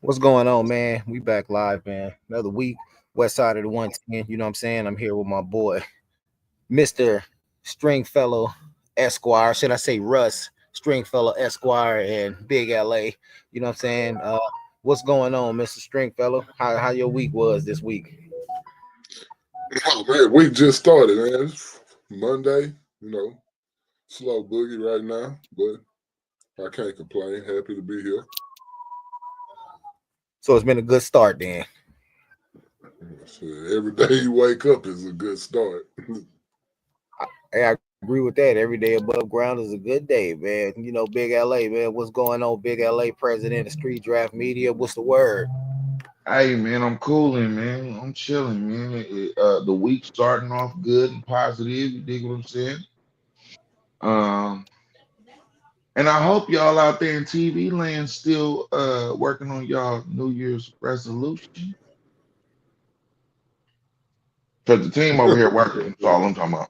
What's going on, man? We back live, man. Another week, west side of the 110. You know what I'm saying? I'm here with my boy, Mr. Stringfellow Esquire. Should I say Russ Stringfellow Esquire and Big LA? You know what I'm saying? What's going on, Mr. Stringfellow? How your week was this week? Oh man, we just started, man. It's Monday, slow boogie right now, but I can't complain. Happy to be here. So it's been a good start then. Shit, every day you wake up is a good start. I agree with that. Every day above ground is a good day, man. You know, Big LA, man. What's going on, Big LA president of Street Draft Media? What's the word? Hey man, I'm cooling, man. I'm chilling, man. The week starting off good and positive. You dig what I'm saying? Um, and I hope y'all out there in TV land still working on y'all New Year's resolution. Cause the team over here working. That's all I'm talking about.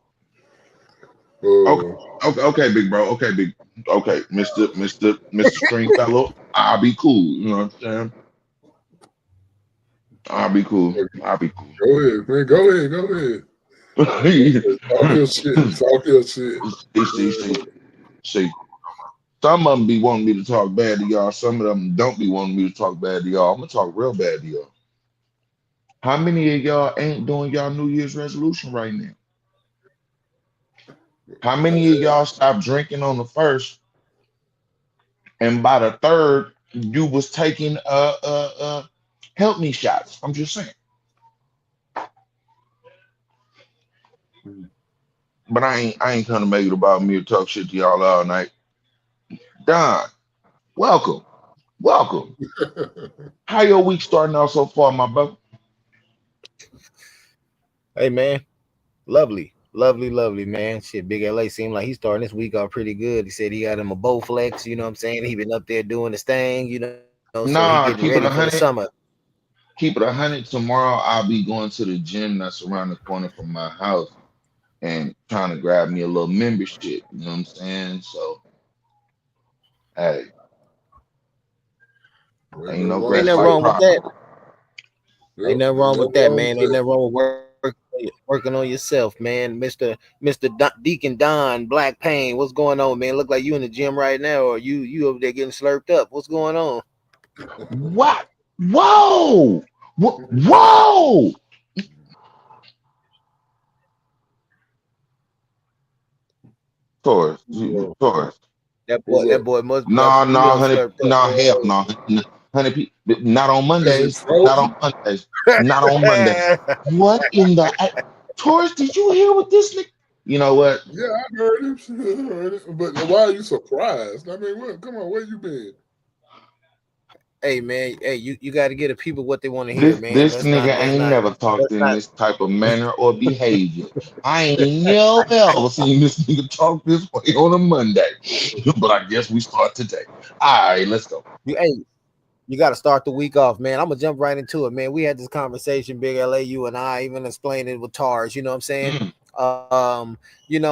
Okay, uh, okay, big bro. Okay, Mister Stringfellow. I'll be cool. You know what I'm saying? I'll be cool. I'll be cool. go ahead, man. Go ahead. Talk your shit. Talk your shit. see, see. Some of them be wanting me to talk bad to y'all. Some of them don't be wanting me to talk bad to y'all. I'm gonna talk real bad to y'all. How many of y'all ain't doing y'all New Year's resolution right now? How many of y'all stopped drinking on the first, and by the third, you was taking help me shots? I'm just saying. But I ain't gonna make it about me to talk shit to y'all all night. Don, welcome, welcome. How your week starting out so far, my brother? Hey, man. Lovely, man. Shit, Big LA seemed like he's starting this week off pretty good. He said he got him a bow flex, you know what I'm saying? He been up there doing his thing, so he getting ready for Nah, the summer. keep it a hundred. Tomorrow I'll be going to the gym that's around the corner from my house and trying to grab me a little membership. You know what I'm saying? So hey, Ain't ain't nothing no wrong Ain't with grass nothing like wrong that. with proper. that. Ain't Yep, nothing ain't wrong with nothing that, wrong man. with Ain't that. nothing wrong with working on yourself, man. Mister Deacon Don Black Pain, what's going on, man? Look like you in the gym right now, or you over there getting slurped up. What's going on? What? Whoa! Whoa! Taurus, Yeah. Taurus. What's That up? boy must be No, a no, little honey, slurped up. no, hell no, honey, not on Is it Mondays, not on frozen? Mondays, not on Mondays. What in the Taurus? Did you hear what this nigga? You know what? Yeah, I heard it. I heard it. But why are you surprised? I mean, what? Come on, where you been? Hey, man, hey, you got to get the people what they want to hear, man. This nigga ain't never talked Let's in not. this type of manner or behavior. I ain't never ever seen this nigga talk this way on a Monday. But I guess we start today. All right, let's go. Hey, you got to start the week off, man. I'm gonna jump right into it, man. We had this conversation, Big LA, you and I, even explained it with Tars. You know what I'm saying? Mm.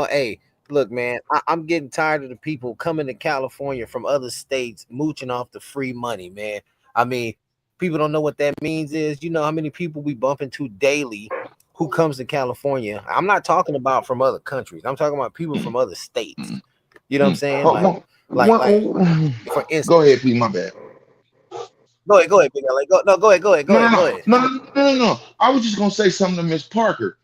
Hey, look, man, I'm getting tired of the people coming to California from other states, mooching off the free money, man. I mean, people don't know what that means. Is you know how many people we bump into daily who comes to California? I'm not talking about from other countries. I'm talking about people from other states. Mm. You know what I'm Mm. saying? Oh, For go instance. ahead, P. My bad. Go ahead, Big LA. Go No, no, ahead, no, go ahead. no, no, no, no, no. I was just gonna say something to Miss Parker.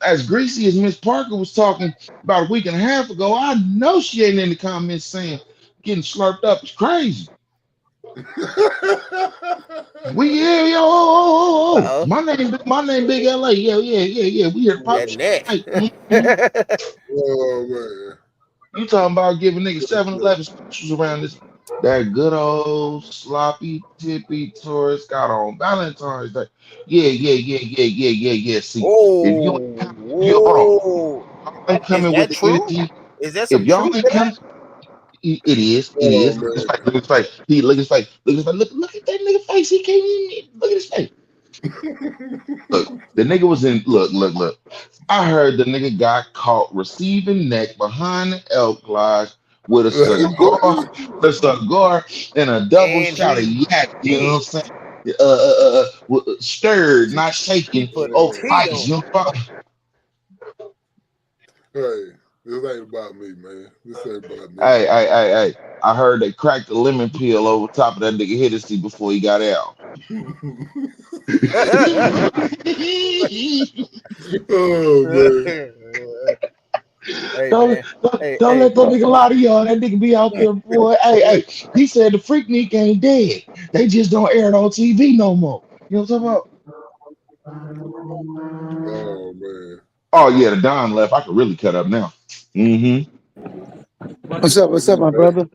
As greasy as Miss Parker was talking about a week and a half ago, I know she ain't in the comments saying getting slurped up is crazy. We yeah, yo, Uh my name Big LA. Yeah. We here to pop that shit neck. tonight. Mhm. Oh man. You talking about giving niggas 7-Eleven specials around this that good old sloppy tippy tourist got on Valentine's Day. Yeah. See, if you ain't Oh, come, you hold on. whoa. Y'all ain't Is coming with that the true? energy. Is there If some y'all truth ain't to that? come, it is. It Oh is. man. Look at his face. Look at his face. Look at his face. Look at that nigga face. He can't even look at his face. Look, the nigga was in. Look. I heard the nigga got caught receiving neck behind the elk lodge with a cigar and a double And shot of he yak. You know what I'm did. saying? Stirred, not He shaken. put a Oh, T fight. on You know? Hey, this ain't about me, man. This ain't about me. Hey. I heard they cracked the lemon peel over top of that nigga Hennessy before he got out. Oh man. it. Hey Don't, man. don't, Hey, don't hey. let that nigga lie to y'all. That nigga be out there, boy. Hey, he said the Freaknik ain't dead. They just don't air it on TV no more. You know what I'm talking about? Oh man. Oh, yeah, the Don left. I could really cut up now. Mm-hmm. What's up? What's up, He my back. brother?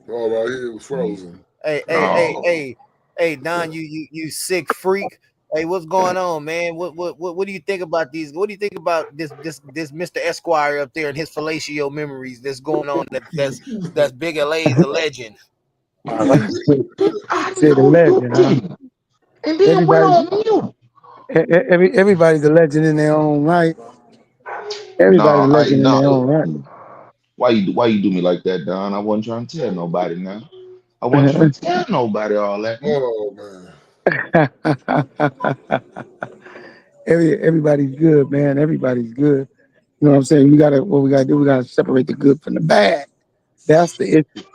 All I hear was frozen. Oh, Hey, Don, you sick freak. Hey, what's going on, man? What do you think about these? What do you think about this Mr. Esquire up there and his fellatio memories that's going on? That's Big LA's a legend. he Said the on legend, huh? duty and then went Everybody, on mute. everybody's a legend in their own right. Everybody's a No, I legend in their no. own right. Why you do me like that, Don? I wasn't trying to tell nobody now. I wasn't trying to tell nobody all that now. Oh man. Everybody's good, man. Everybody's good. You know what I'm saying? What we gotta do, we gotta separate the good from the bad. That's the issue.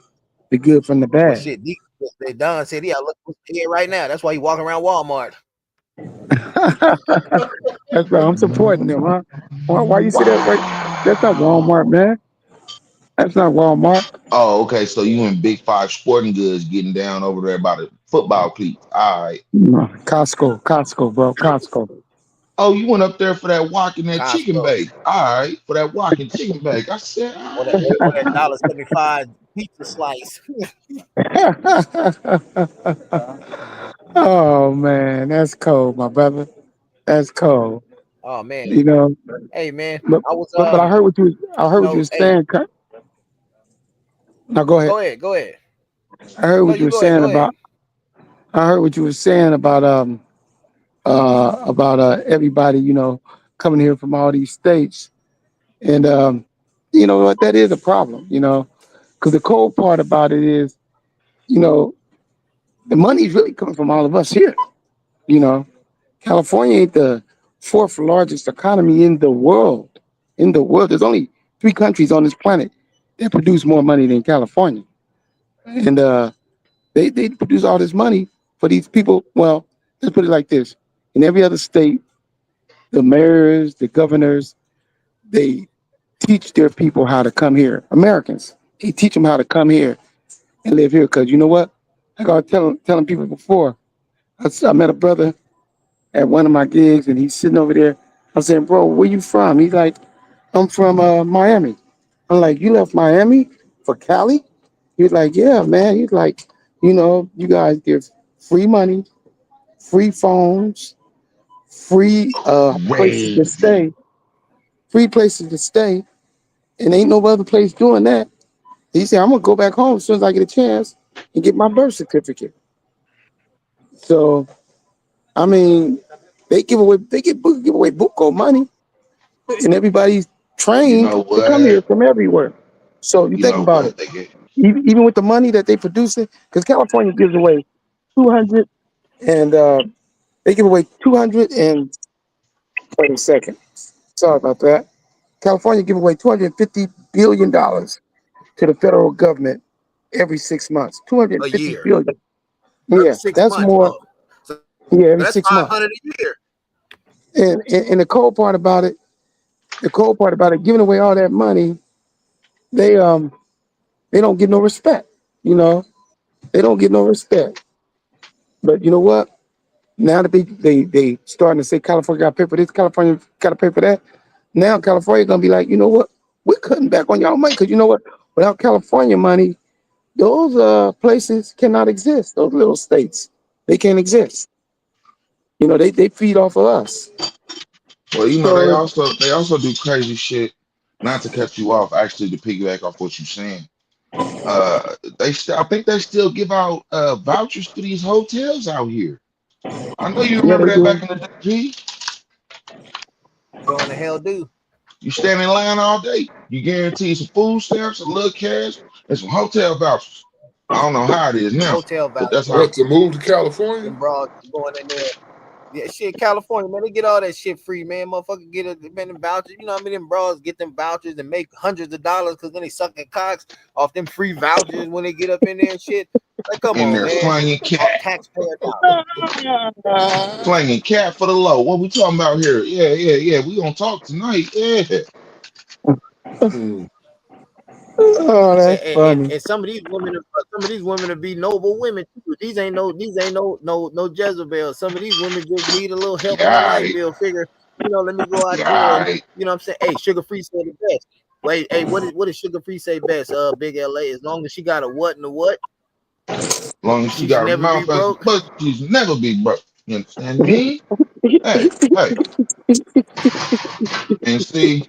The good from the Well, bad. shit, Don said he look here right now. That's why he walking around Walmart. That's right. I'm supporting them, huh? Why you say that? Wait, that's not Walmart, Wow. man. That's not Walmart. Oh, okay. So you in Big Five Sporting Goods getting down over there by the football cleats. All right. No, Costco, bro. Costco. Oh, you went up there for that walking that chicken Costco bake. All right. For that walking chicken bake. I said, all right. or that $1.75 pizza slice. Oh man, that's cold, my brother. That's cold. Oh man. You know, Hey man, but I was but I heard what you were hey, saying. Now go ahead. go ahead, go ahead. I heard No, what you you were go ahead, saying go ahead. about. I heard what you were saying about everybody, coming here from all these states, and you know what, that is a problem, because the cold part about it is, you know, the money's really coming from all of us here. You know, California ain't the fourth largest economy in the world. In the world, there's only three countries on this planet that produce more money than California, and they produce all this money for these people. Well, let's put it like this: in every other state, the mayors, the governors, they teach their people how to come here. Americans, they teach them how to come here and live here. Because you know what? Like I was telling people before, I met a brother at one of my gigs, and he's sitting over there. I'm saying, bro, where you from? He's like, I'm from Miami. I'm like, you left Miami for Cali? He's like, yeah, man. He's like, you guys give free money, free phones, free places to Crazy. stay, free places to stay, and ain't no other place doing that. He said, I'm gonna go back home as soon as I get a chance and get my birth certificate. So I mean, give away buco money, and everybody's You trained know to come here what? from everywhere. So you You think know about it, what? They get even with the money that they produce it, because California gives away 200 and they give away 200 and wait a second. Sorry about that. California give away $250 billion to the federal government every 6 months. two hundred A fifty year. billion. Every Yeah, six that's months. more. Oh. So Yeah, every that's 6 months. 500 a year. And the cold part about it, giving away all that money, they they don't get no respect. You know, they don't get no respect. But you know what? Now that they starting to say California got to pay for this, California got to pay for that. Now California gonna be like, you know what? We're cutting back on y'all money because you know what? Without California money, those places cannot exist. Those little states, they can't exist. They feed off of us. well, So they also do crazy shit. Not to cut you off, actually, to piggyback off what you're saying. I think they still give out vouchers to these hotels out here. I know you yeah, remember they that back do. in the day. G. Going to hell do. You stand in line all day. You guarantee some food stamps, a little cash, and some hotel vouchers. I don't know how it is now, Hotel but vouchers. that's how. What, to move to California? Them bras going in there. Yeah, shit, California, man, they get all that shit free, man. Motherfucker get it, man, them vouchers. You know what I mean? Them bras get them vouchers and make hundreds of dollars because then they sucking cocks off them free vouchers when they get up in there and shit. Like, come In on, there man. slanging Off cat, taxpayer dollars. slanging cat for the low. What we talking about here? Yeah. We gonna talk tonight. Yeah. Mm. Oh, that's funny. And some of these women, will be noble women too. These ain't no Jezebel. Some of these women just need a little help on the light Right. bill. Figure, let me go out there and Right. you know what I'm saying. Hey, Sugar Free say the best. Wait, hey, what is Sugar Free say best? Big LA. As long as she got a what and a what, As long as she she should got a never be mouth as a broke. pussy, she's never be broke. You understand me? Hey. And see,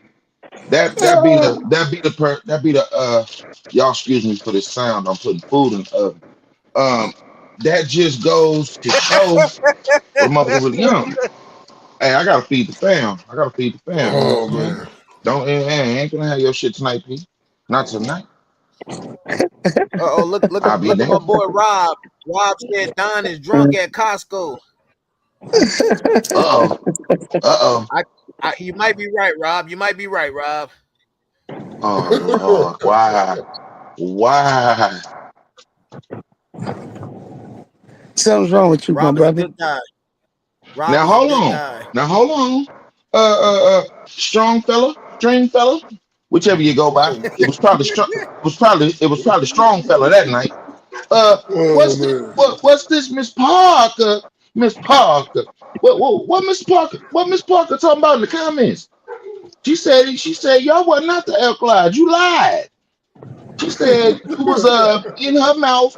that be the y'all excuse me for this sound. I'm putting food in the oven. That just goes to show what motherfucker really young. Hey, I gotta feed the fam. You know what Oh I'm saying? man. Don't ain't gonna have your shit tonight, P. Not tonight. Look I'll be at there. my boy Rob. Rob said Don is drunk at Costco. Uh-oh. Uh-oh. You might be right, Rob. You might be right, Rob. Oh Lord. Why? Why? Something's wrong with you, my Rob is a brother. good guy. Rob Now is a hold good on. guy. Strong fella, string fella, whichever you go by. It was probably strong. It was probably strong fella that night. Oh What's this? man. What's this, Miss Parker? Miss Parker. What Miss Parker? What Miss Parker talking about in the comments? She said y'all wasn't not the elk lied. You lied. She said you was in her mouth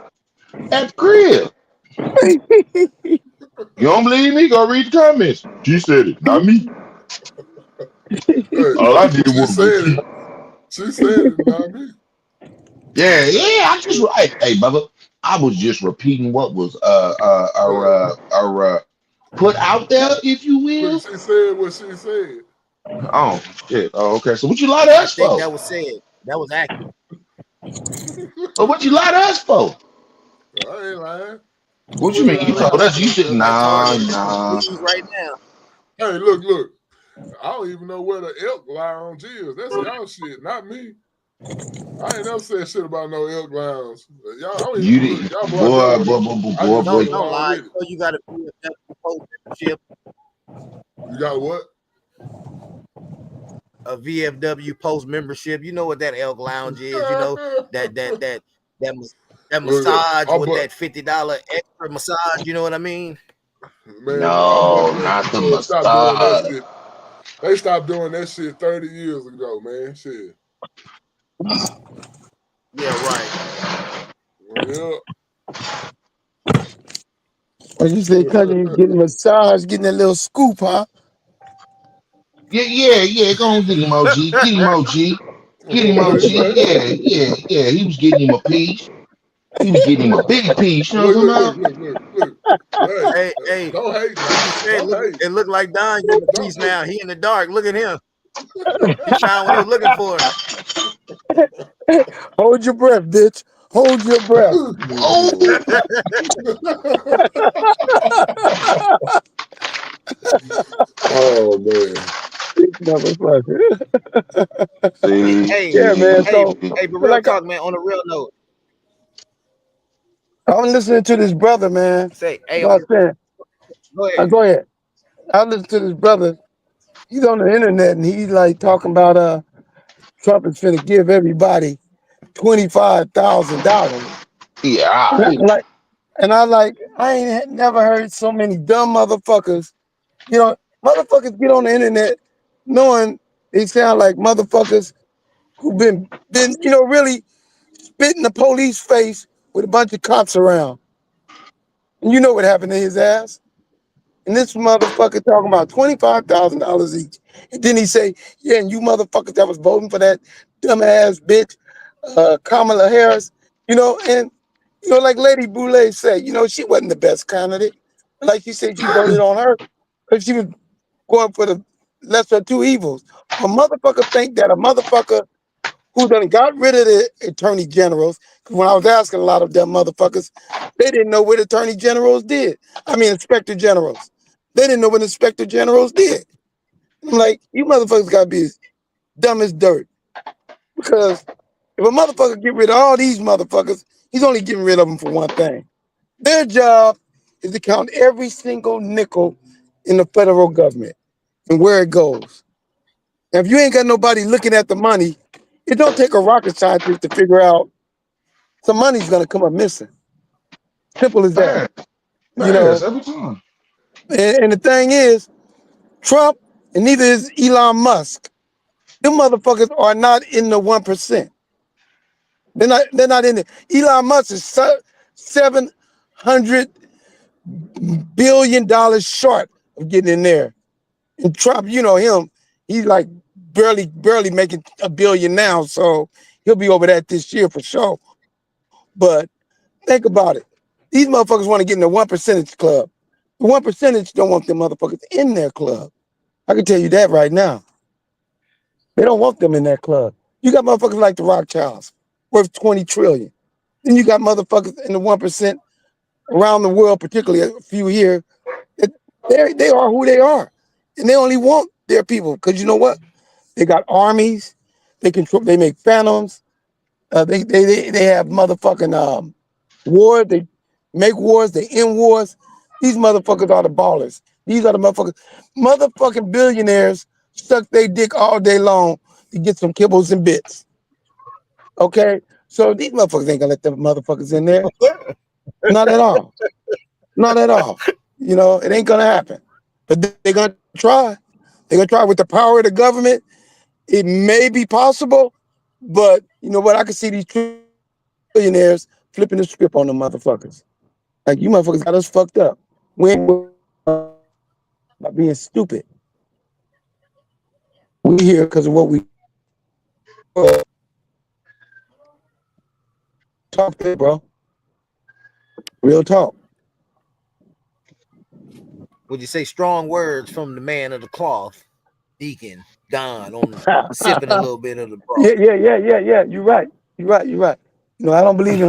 at the crib. You don't believe me? Go read the comments. She said it, not me. Hey, All I did she was said it. repeat. She said it, not me. Yeah. I just hey, brother. I was just repeating what was Hey, put out there, if you look, will. she said what she said. Oh shit. Oh, okay. So what you lie to I us think for? that was said. That was accurate. Or what you lie to us for? I ain't lying. What you What mean? did I You lie? told us you should I told nah you. nah. Please, right now. Hey, look. I don't even know where the elk lounge is. That's y'all shit, not me. I ain't never said shit about no elk lounge. Y'all, I don't You even look. didn't Y'all blocked that boy, one boy, out. boy, boy, I boy, just boy. follow Don't lie. already. You got to be a post membership, You got what? a VFW post membership. You know what that Elk Lounge is. You know that that Look, massage I with but that $50 extra massage. You know what I mean? man, my No, buddy not the stopped doing that massage. shit. They stopped doing that shit 30 years ago, man. Shit. Yeah, right. Yeah. Or you say, cousin, getting a massage, getting a little scoop, huh? Yeah. Go on, get him OG. Get him OG. Get him What OG. he say? Yeah. He was getting him a piece. He was getting him a big piece. You know what Look, I'm look, talking look, about? look, look, look. Hey, Hey, don't hate like you now. said, Don't hate. it looked like Don getting a Don't piece now. He in the dark. Look at him. He found what he was looking for. Hold your breath, bitch. Hold your breath. Oh, Oh man. Motherfucker. see, Hey, Yeah, man. hey, So, see. but but real like, talk, man. On a real note, I'm listening to this brother, man. say, hey, You know what I'm saying? go ahead. Go ahead. I listen to this brother. He's on the internet and he's like talking about Trump is finna give everybody $25,000. Yeah, all And I right. like, I ain't never heard so many dumb motherfuckers. You know, motherfuckers get on the internet knowing they sound like motherfuckers who been really spit in the police face with a bunch of cops around. And you know what happened to his ass. And this motherfucker talking about $25,000 each. And then he say, yeah, and you motherfuckers that was voting for that dumbass bitch, Kamala Harris, and like Lady Boulay said, she wasn't the best candidate. Like she said, she voted on her because she was going for the lesser of two evils. A motherfucker think that a motherfucker who done got rid of the attorney generals. Because when I was asking a lot of them motherfuckers, they didn't know what attorney generals did. I mean, inspector generals. They didn't know what inspector generals did. I'm like, you motherfuckers got to be as dumb as dirt. Because if a motherfucker get rid of all these motherfuckers, he's only getting rid of them for one thing. Their job is to count every single nickel in the federal government and where it goes. Now, if you ain't got nobody looking at the money, it don't take a rocket scientist to figure out some money's gonna come up missing. Simple as that. Fast, You fast know. every time. And the thing is, Trump and neither is Elon Musk. Them motherfuckers are not in the 1%. They're not in it. Elon Musk is $700 billion short of getting in there. And Trump, you know him, he's like barely making $1 billion now, so he'll be over that this year for sure. But think about it. These motherfuckers want to get in the 1% club. The 1% don't want them motherfuckers in their club. I can tell you that right now. They don't want them in that club. You got motherfuckers like the Rothschilds, worth 20 trillion. Then you got motherfuckers in the 1% around the world, particularly a few here. They are who they are. And they only want their people. Because you know what? They got armies. They control. They make phantoms. They have motherfucking wars. They make wars. They end wars. These motherfuckers are the ballers. These are the motherfuckers. Motherfucking billionaires suck their dick all day long to get some kibbles and bits. Okay? So these motherfuckers ain't gonna let them motherfuckers in there. Not at all. Not at all. You know, it ain't gonna happen. But they're gonna try. They're gonna try with the power of the government. It may be possible, but you know what? I can see these billionaires flipping the script on them motherfuckers. Like, you motherfuckers got us fucked up. We ain't by being stupid. We here because of what we talk to, bro. Real talk. Would you say strong words from the man of the cloth, Deacon Don, on sipping a little bit of the broth? Yeah. You're right. You know, I don't believe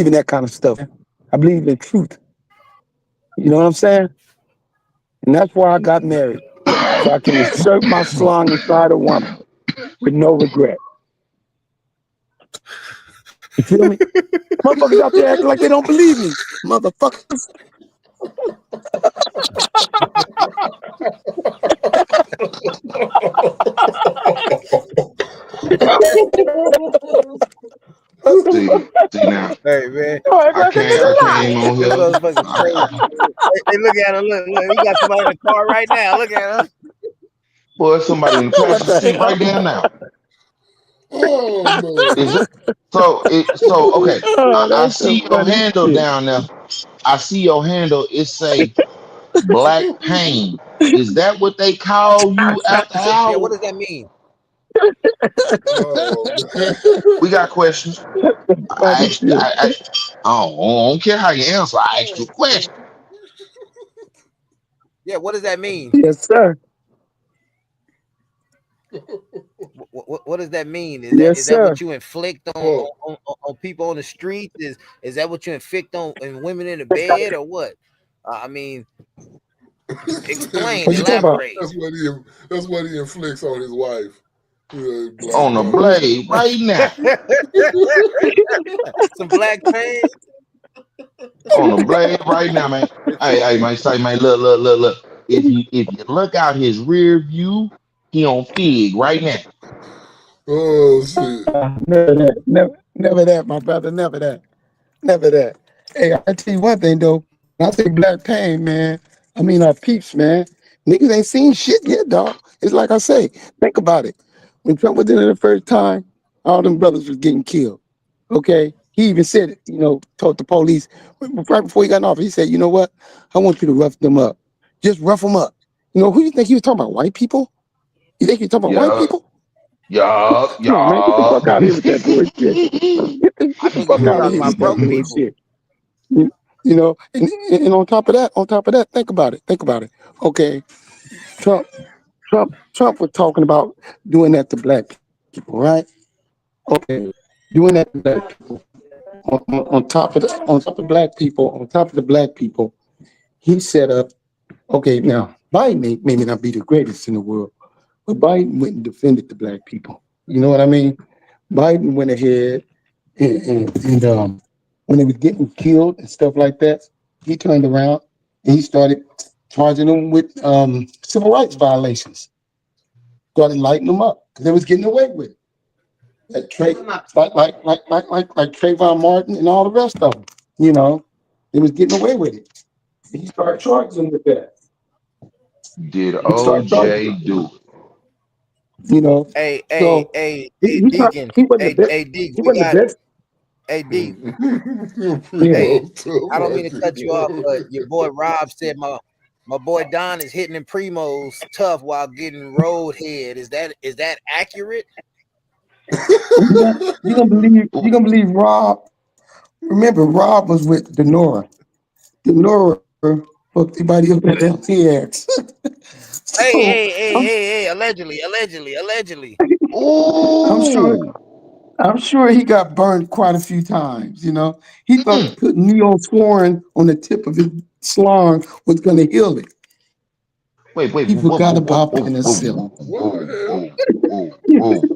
in that kind of stuff. I believe in truth. You know what I'm saying? And that's why I got married. So I can insert my slung inside a woman with no regret. You feel me? Motherfuckers out there acting like they don't believe me. Motherfuckers. See now, Hey man, I came on this here. motherfucker crazy. Hey, look at him. Look, he got somebody in the car right now. Look at him. Boy, somebody in the passenger seat right there now. Oh man. Is it so okay? I That's see some your funny handle shit. down there. I see your handle. It say Black Pain. Is that what they call you after Yeah, what hours? does that mean? Oh man. We got questions. I Funny asked. shit. I don't care how you answer. I asked you a question. Yeah, what does that mean? Yes, sir. What does that mean? Yes, Is that sir. what you inflict Oh, on people on the street? Is that what you inflict on women in the bed or what? I mean, explain, What you talking about? elaborate. that's what he inflicts on his wife. Black On the pain. blade right now. Some black pain. On the blade right now, man. Hey, man, say, man, look. If you look out his rear view, he on Fig right now. Oh shit. Never that. Never that, my brother. Never that. Never that. Hey, I tell you one thing though. When I say black pain, man, I mean our peeps, man. Niggas ain't seen shit yet, dog. It's like I say, think about it. When Trump was in it the first time, all them brothers was getting killed. Okay? He even said it, you know, told the police right before he got in office, he said, you know what? I want you to rough them up. Just rough them up. You know, who you think he was talking about? White people? You think he was talking about white Yeah, people? Come on, man. Get the yeah. fuck out of here with that bullshit. Get I the think he fuck was out of talking here about with that broke people. bullshit. You And on top of that, think about it. Think about it. Okay, Trump, Trump was talking about doing that to black people, right? Okay, doing that to black people. On top of the black people, he set up. Okay, now Biden may not be the greatest in the world, but Biden went and defended the black people. You know what I mean? Biden went ahead and when they was getting killed and stuff like that, he turned around and he started charging them with civil rights violations. Started lighting them up because they was getting away with it. Like Trayvon Martin and all the rest of them. You know, they was getting away with it. And he started charging them with that. Did He started charging OJ them. do You know, so Deacon, he wasn't the best. Deacon, He we wasn't got, the best. Deacon. Yeah. Hey, Primo too I don't mean to much. cut you off, but your boy Rob said my boy Don is hitting them primos tough while getting roadhead. Is that accurate? You gonna believe Rob? Remember, Rob was with Denora. Denora fucked everybody up at LTX. Hey, So hey, hey, I'm hey, hey! Allegedly. I'm sure Ooh. I'm sure he got burned quite a few times. He thought Mm-mm. putting Neosporin on the tip of his slung was gonna heal it. Wait, wait, He whoa, whoa, forgot whoa, whoa, about whoa, penicillin. What the hell? whoa.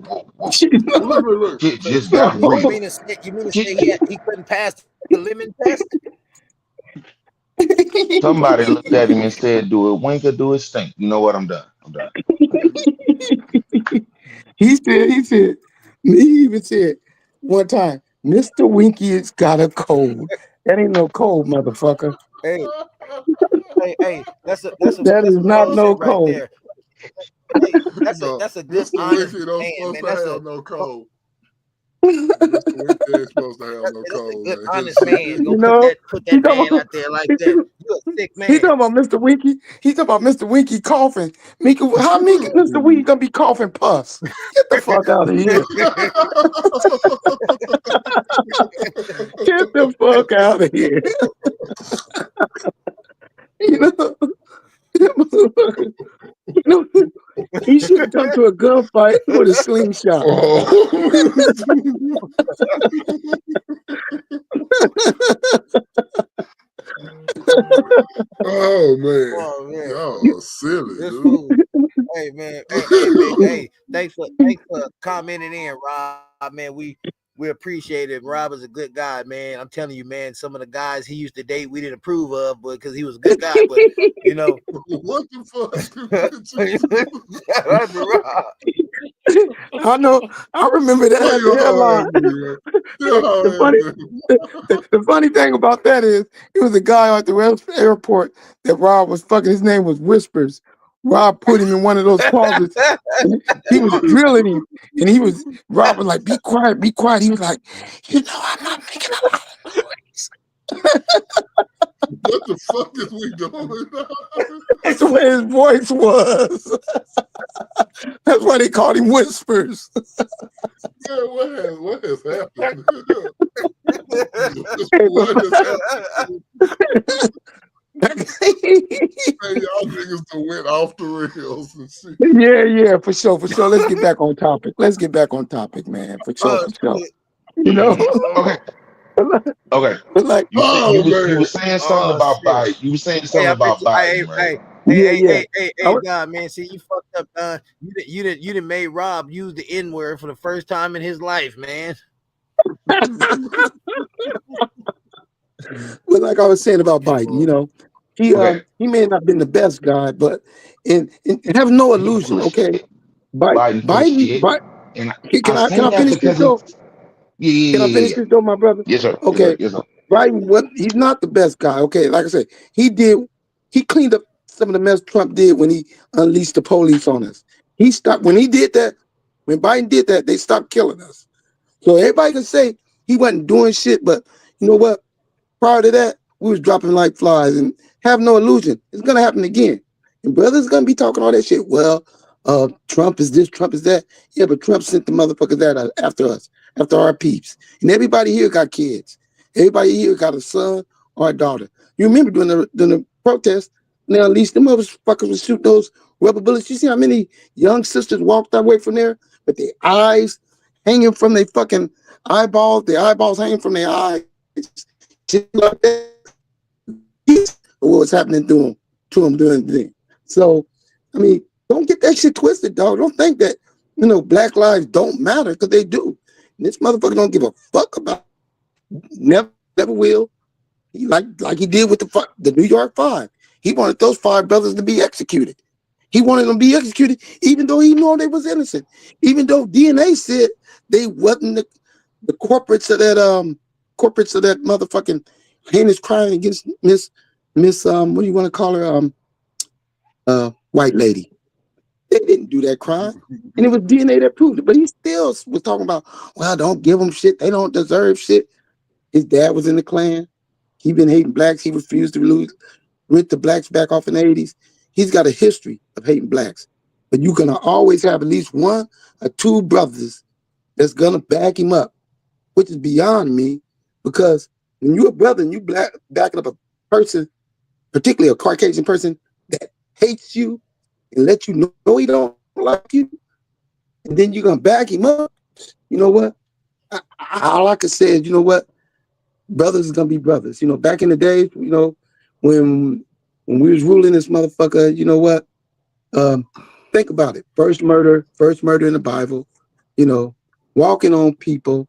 Look, look, look. Shit Say, just got You real. mean to say Shit, he couldn't pass the lemon test? somebody looked at him and said, "Do it wink or do it stink?" You know what? I'm done. I'm done. I'm done. he said, he even said one time, Mr. Winky has got a cold. That ain't no cold, motherfucker. Hey, that's a That is that's some not no bullshit right cold. there. Hey, no, that's a good Mr. honest Winky don't man, supposed man. to have no cold. Mr. Winky ain't supposed to have no That's a cold, good man. honest man. Go You put know, that he talking man about out there like that. You a sick he man. talking about Mr. Winky. He talking about Mr. Winky coughing. How Mr. Winky gonna be coughing pus? Get the fuck out of here. Get the fuck out of here. You know, you know, he should have come to a gunfight with a slingshot. Oh man, Oh man, y'all are silly, this dude. fool. Hey man, hey, thanks for commenting in, Rob. Man, we appreciate it. Rob is a good guy, man. I'm telling you, man. Some of the guys he used to date, we didn't approve of, but because he was a good guy. But you know, What the fuck? shout out to Rob. I know. I remember that Where at the your hoe airline. ass be, man? Your The hoe funny, ass be. the funny thing about that is, it was a guy at the airport that Rob was fucking. His name was Whispers. Rob put him in one of those closets. And he was drilling him, and Rob was like, "Be quiet, be quiet." He was like, "I'm not making a lot of noise." What the fuck is we doing? That's the way his voice was. That's why they called him Whispers. Man, what has happened? Hey, What has happened? Man, y'all niggas done went off the rails and shit. yeah, for sure. Let's get back on topic. Man. For Oh sure. shit. You know, Okay, okay. but like, You Oh was man. saying something Oh about shit. Biden. You were saying Hey, something about Biden, right? yeah. Don, man. See, you fucked up, Don. You didn't made Rob use the N word for the first time in his life, man. But like I was saying about Biden, Okay, he may not have been the best guy, but and have no he full illusion. of Okay, shit. Biden full of shit, Biden. and I Can say I that finish this because though? Can I finish yeah. this though, my brother? Yes, sir. Yes, Okay, sir. Yes, sir. Biden, he's not the best guy. Okay, like I said, he cleaned up some of the mess Trump did when he unleashed the police on us. He stopped when he did that. When Biden did that, they stopped killing us. So everybody can say he wasn't doing shit, but you know what? Prior to that, we was dropping like flies, and have no illusion, it's gonna happen again. And brothers gonna be talking all that shit. Well, Trump is this, Trump is that. Yeah, but Trump sent the motherfuckers after us, after our peeps. And everybody here got kids. Everybody here got a son our daughter. You remember during the protest, now at least the motherfuckers would shoot those rubber bullets. You see how many young sisters walked away from there with their eyes hanging from their fucking their eyeballs hanging from their eyes, shit like that. What was happening to them during the thing. So, I mean, don't get that shit twisted, dog. Don't think that Black lives don't matter because they do. And this motherfucker don't give a fuck about. Never will. Like he did with the New York Five. He wanted those five brothers to be executed. He wanted them to be executed, even though he knew they was innocent. Even though DNA said they wasn't the corporates of that motherfucking heinous crime against Miss what do you want to call her white lady. They didn't do that crime, and it was DNA that proved it. But he still was talking about, well, don't give them shit. They don't deserve shit. His dad was in the Klan. He been hating blacks. He refused to rent the blacks back off in the 80s. He's got a history of hating blacks. But you're going to always have at least one or two brothers that's going to back him up, which is beyond me, because when you're a brother and you backing up a person, particularly a Caucasian person that hates you and let you know he don't like you, and then you're going to back him up, you know what? All I can say is, you know what? Brothers is gonna be brothers. Back in the day, when we was ruling this motherfucker, you know what? Think about it. First murder in the Bible, walking on people.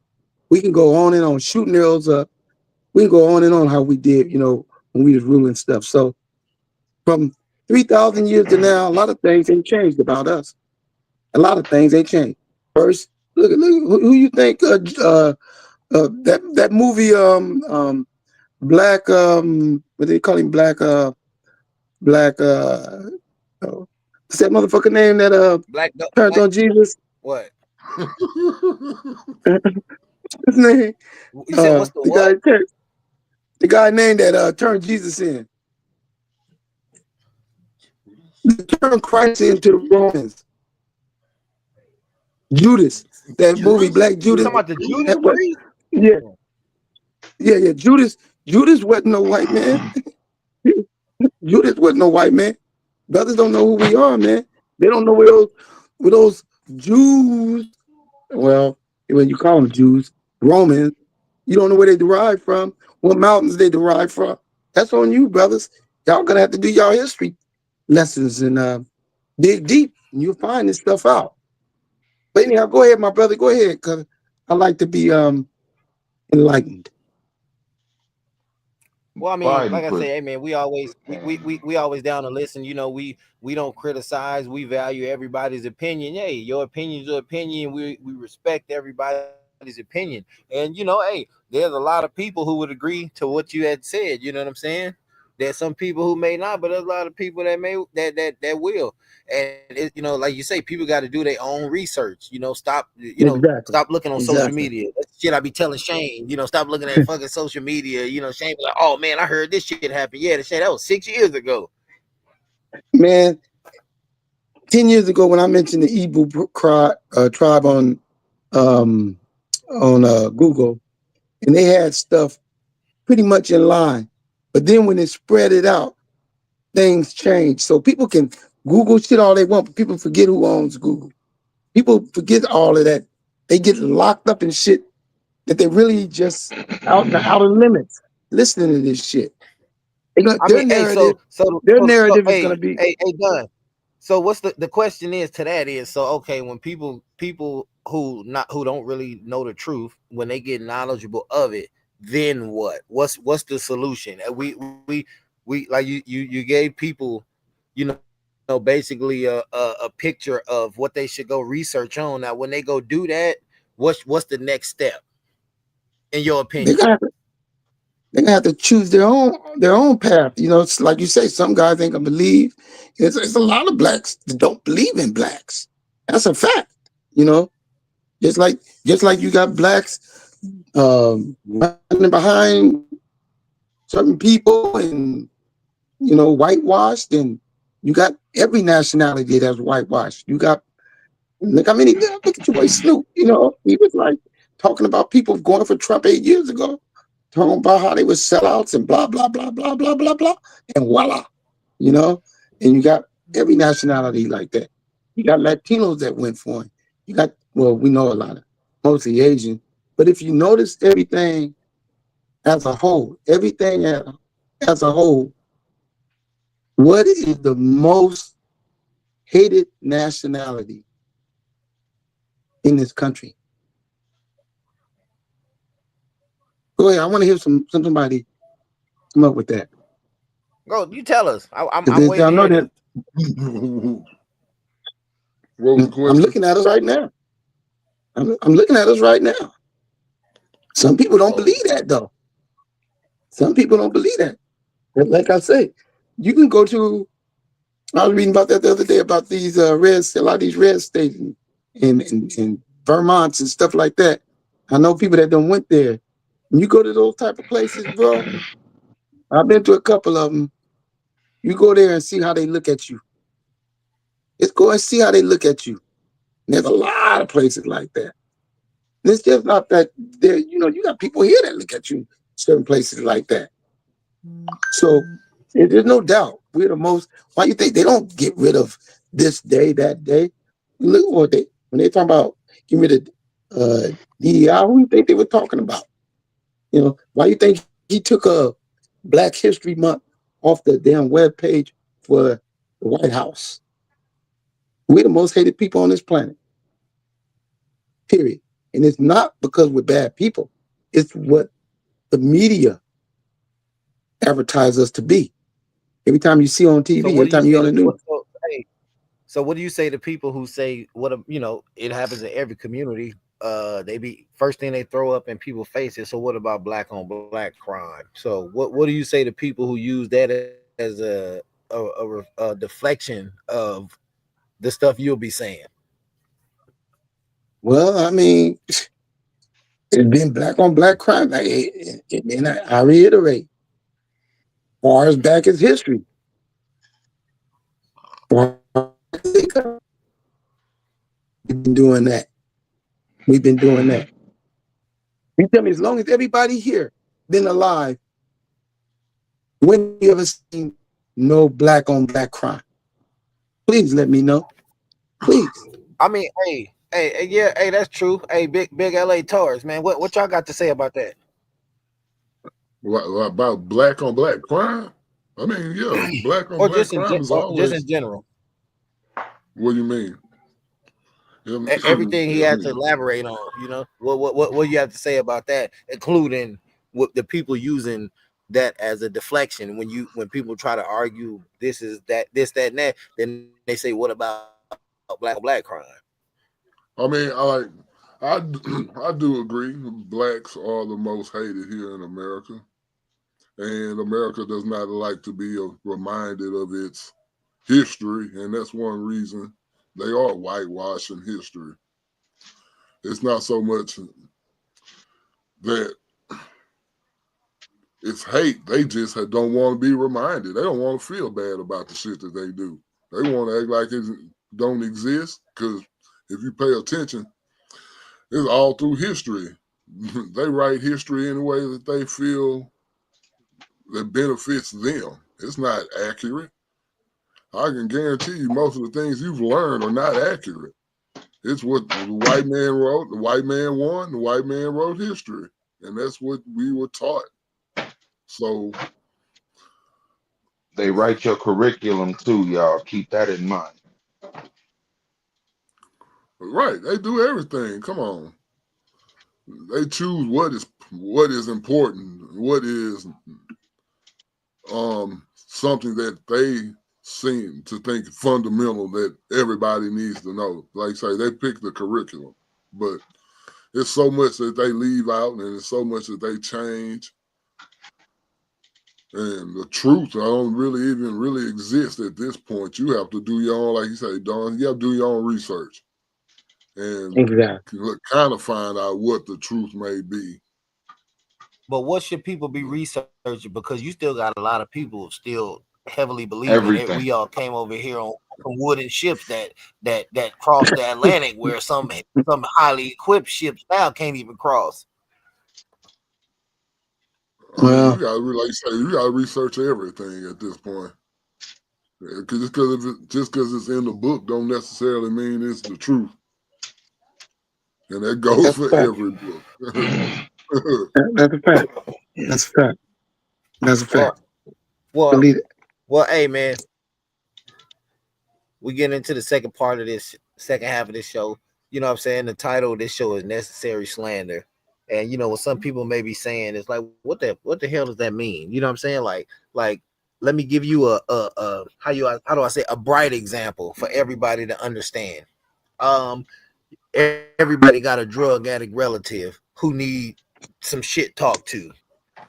We can go on and on, shooting arrows up. We can go on and on how we did, when we was ruling stuff. So from 3,000 years to now, a lot of things ain't changed about us. A lot of things ain't changed. First, look who you think that movie Black what they call him Black what's that motherfucker name that turned on Jesus? What? His name? You said what's the what? The guy named that turned Jesus in. Turned Christ into the Romans. Judas. That movie Black Judas. You talking about the Judas priest? Yeah. Judas wasn't no white man. Judas wasn't no white man. Brothers don't know who we are, man. They don't know where those Jews, well, when you call them Jews, Romans, you don't know where they derive from, what mountains they derive from. That's on you, brothers. Y'all gonna have to do y'all history lessons and dig deep, and you'll find this stuff out. But anyhow, go ahead, my brother. Go ahead, because I like to be enlightened. Well, I mean, like I say, hey man, we always down to listen. We don't criticize. We value everybody's opinion. Hey, your opinion's your opinion. We respect everybody's opinion. And hey, there's a lot of people who would agree to what you had said. You know what I'm saying? There's some people who may not, but there's a lot of people that may that will. And like you say, people got to do their own research. Stop Exactly. stop looking on social media. That's shit I be telling Shane. Stop looking at fucking social media. Shane be like, oh man, I heard this shit happen. Yeah, the shit that was 6 years ago. Man, 10 years ago when I mentioned the Igbo tribe on Google, and they had stuff pretty much in line. But then when it spread it out, things changed. So people can Google shit all they want, but people forget who owns Google. People forget all of that. They get locked up in shit that they really just out of limits listening to this shit. Their narrative is going to be. Hey, done. So what's the question is to that is, so okay, when people who don't really know the truth, when they get knowledgeable of it, then what? What's the solution? We like you gave people, basically a picture of what they should go research on. Now, when they go do that, what's the next step, in your opinion? They're gonna have to choose their own path. It's like you say, some guys ain't gonna believe. It's a lot of blacks that don't believe in blacks. That's a fact. Just like you got blacks running behind certain people and whitewashed, and you got every nationality that's whitewashed. You got look at your boy Snoop. He was like talking about people going for Trump 8 years ago. talking about how they were sellouts and blah, blah, blah, blah, blah, blah, blah. And voila, you know? And you got every nationality like that. You got Latinos that went for it. You got, well, we know a lot of, mostly Asian. But if you notice everything as a whole, everything as a whole, what is the most hated nationality in this country? Go ahead. I want to hear somebody come up with that. Go, you tell us. I'm Because waiting I to know hear that What was the I'm question? looking at us right now. I'm looking at us right now. Some people don't Oh, believe that though. Some people don't believe that. But like I say, you can go to. I was reading about that the other day about these a lot of these red states in Vermont and stuff like that. I know people that don't went there. When you go to those type of places, bro, I've been to a couple of them. You go there and see how they look at you. Just go and see how they look at you. And there's a lot of places like that. And it's just not that there, you got people here that look at you certain places like that. So there's no doubt we're the most. Why you think they don't get rid of this day, that day? Look what they when they talk about getting rid of DEI. Who you think they were talking about? Why you think he took a Black History Month off the damn web page for the White House? We're the most hated people on this planet. Period. And it's not because we're bad people. It's what the media advertise us to be. Every time you see on So TV, what every do you time you say on the to news. hey, so what do you say to people who say it happens in every community? They be first thing they throw up in people's faces. So what about black on black crime? So what do you say to people who use that as a deflection of the stuff you'll be saying? Well, I mean, it's been black on black crime. And I reiterate, far as back as history, we've been doing that. We've been doing that. You tell me, as long as everybody here been alive, when you ever seen no black on black crime? Please let me know. Please. I mean, yeah, hey, that's true. Hey, big LA Taurus, man. What y'all got to say about that? what about black on black crime? I mean, yeah, black on Or black crime is just always. in general? What do you mean? Everything he I had to mean, elaborate on. What you have to say about that, including what the people using that as a deflection when people try to argue this is that this that and that, then they say what about black on black crime? I mean, I I do agree. Blacks are the most hated here in America, and America does not like to be reminded of its history, and that's one reason they are whitewashing history. It's not so much that it's hate; they just don't want to be reminded. They don't want to feel bad about the shit that they do. They want to act like it don't exist because if you pay attention, it's all through history. They write history in a way that they feel that benefits them. It's not accurate. I can guarantee you most of the things you've learned are not accurate. It's what the white man wrote, the white man won, the white man wrote history. And that's what we were taught. So, They write your curriculum too, y'all. Keep that in mind. right, they do everything. Come on. They choose what is important, what is something that they seem to think fundamental that everybody needs to know. Like say they pick the curriculum, but it's so much that they leave out and it's so much that they change. And the truth don't really even really exist at this point. You have to do your own, like you say, Don, you have to do your own research and Exactly. kind of find out what the truth may be. But what should people be researching? Because you still got a lot of people still heavily believing that we Everything. all came over here on some wooden ships that crossed the Atlantic, where some highly equipped ships now can't even cross. I mean, Well, you gotta like you say, you gotta research everything at this point. Just because it's in the book, don't necessarily mean it's the truth, and that goes that's a for fact. every book. That's a fact. That's a fact. That's a fact. Well, well, Believe it. well. Hey, man, we get into the second part of this second half of this show. You know what I'm saying? The title of this show is Necessary Slander. And you know what some people may be saying is like, what the hell does that mean? You know what I'm saying? Like let me give you a how do I say a bright example for everybody to understand. Um everybody got a drug addict relative who need some shit talked to.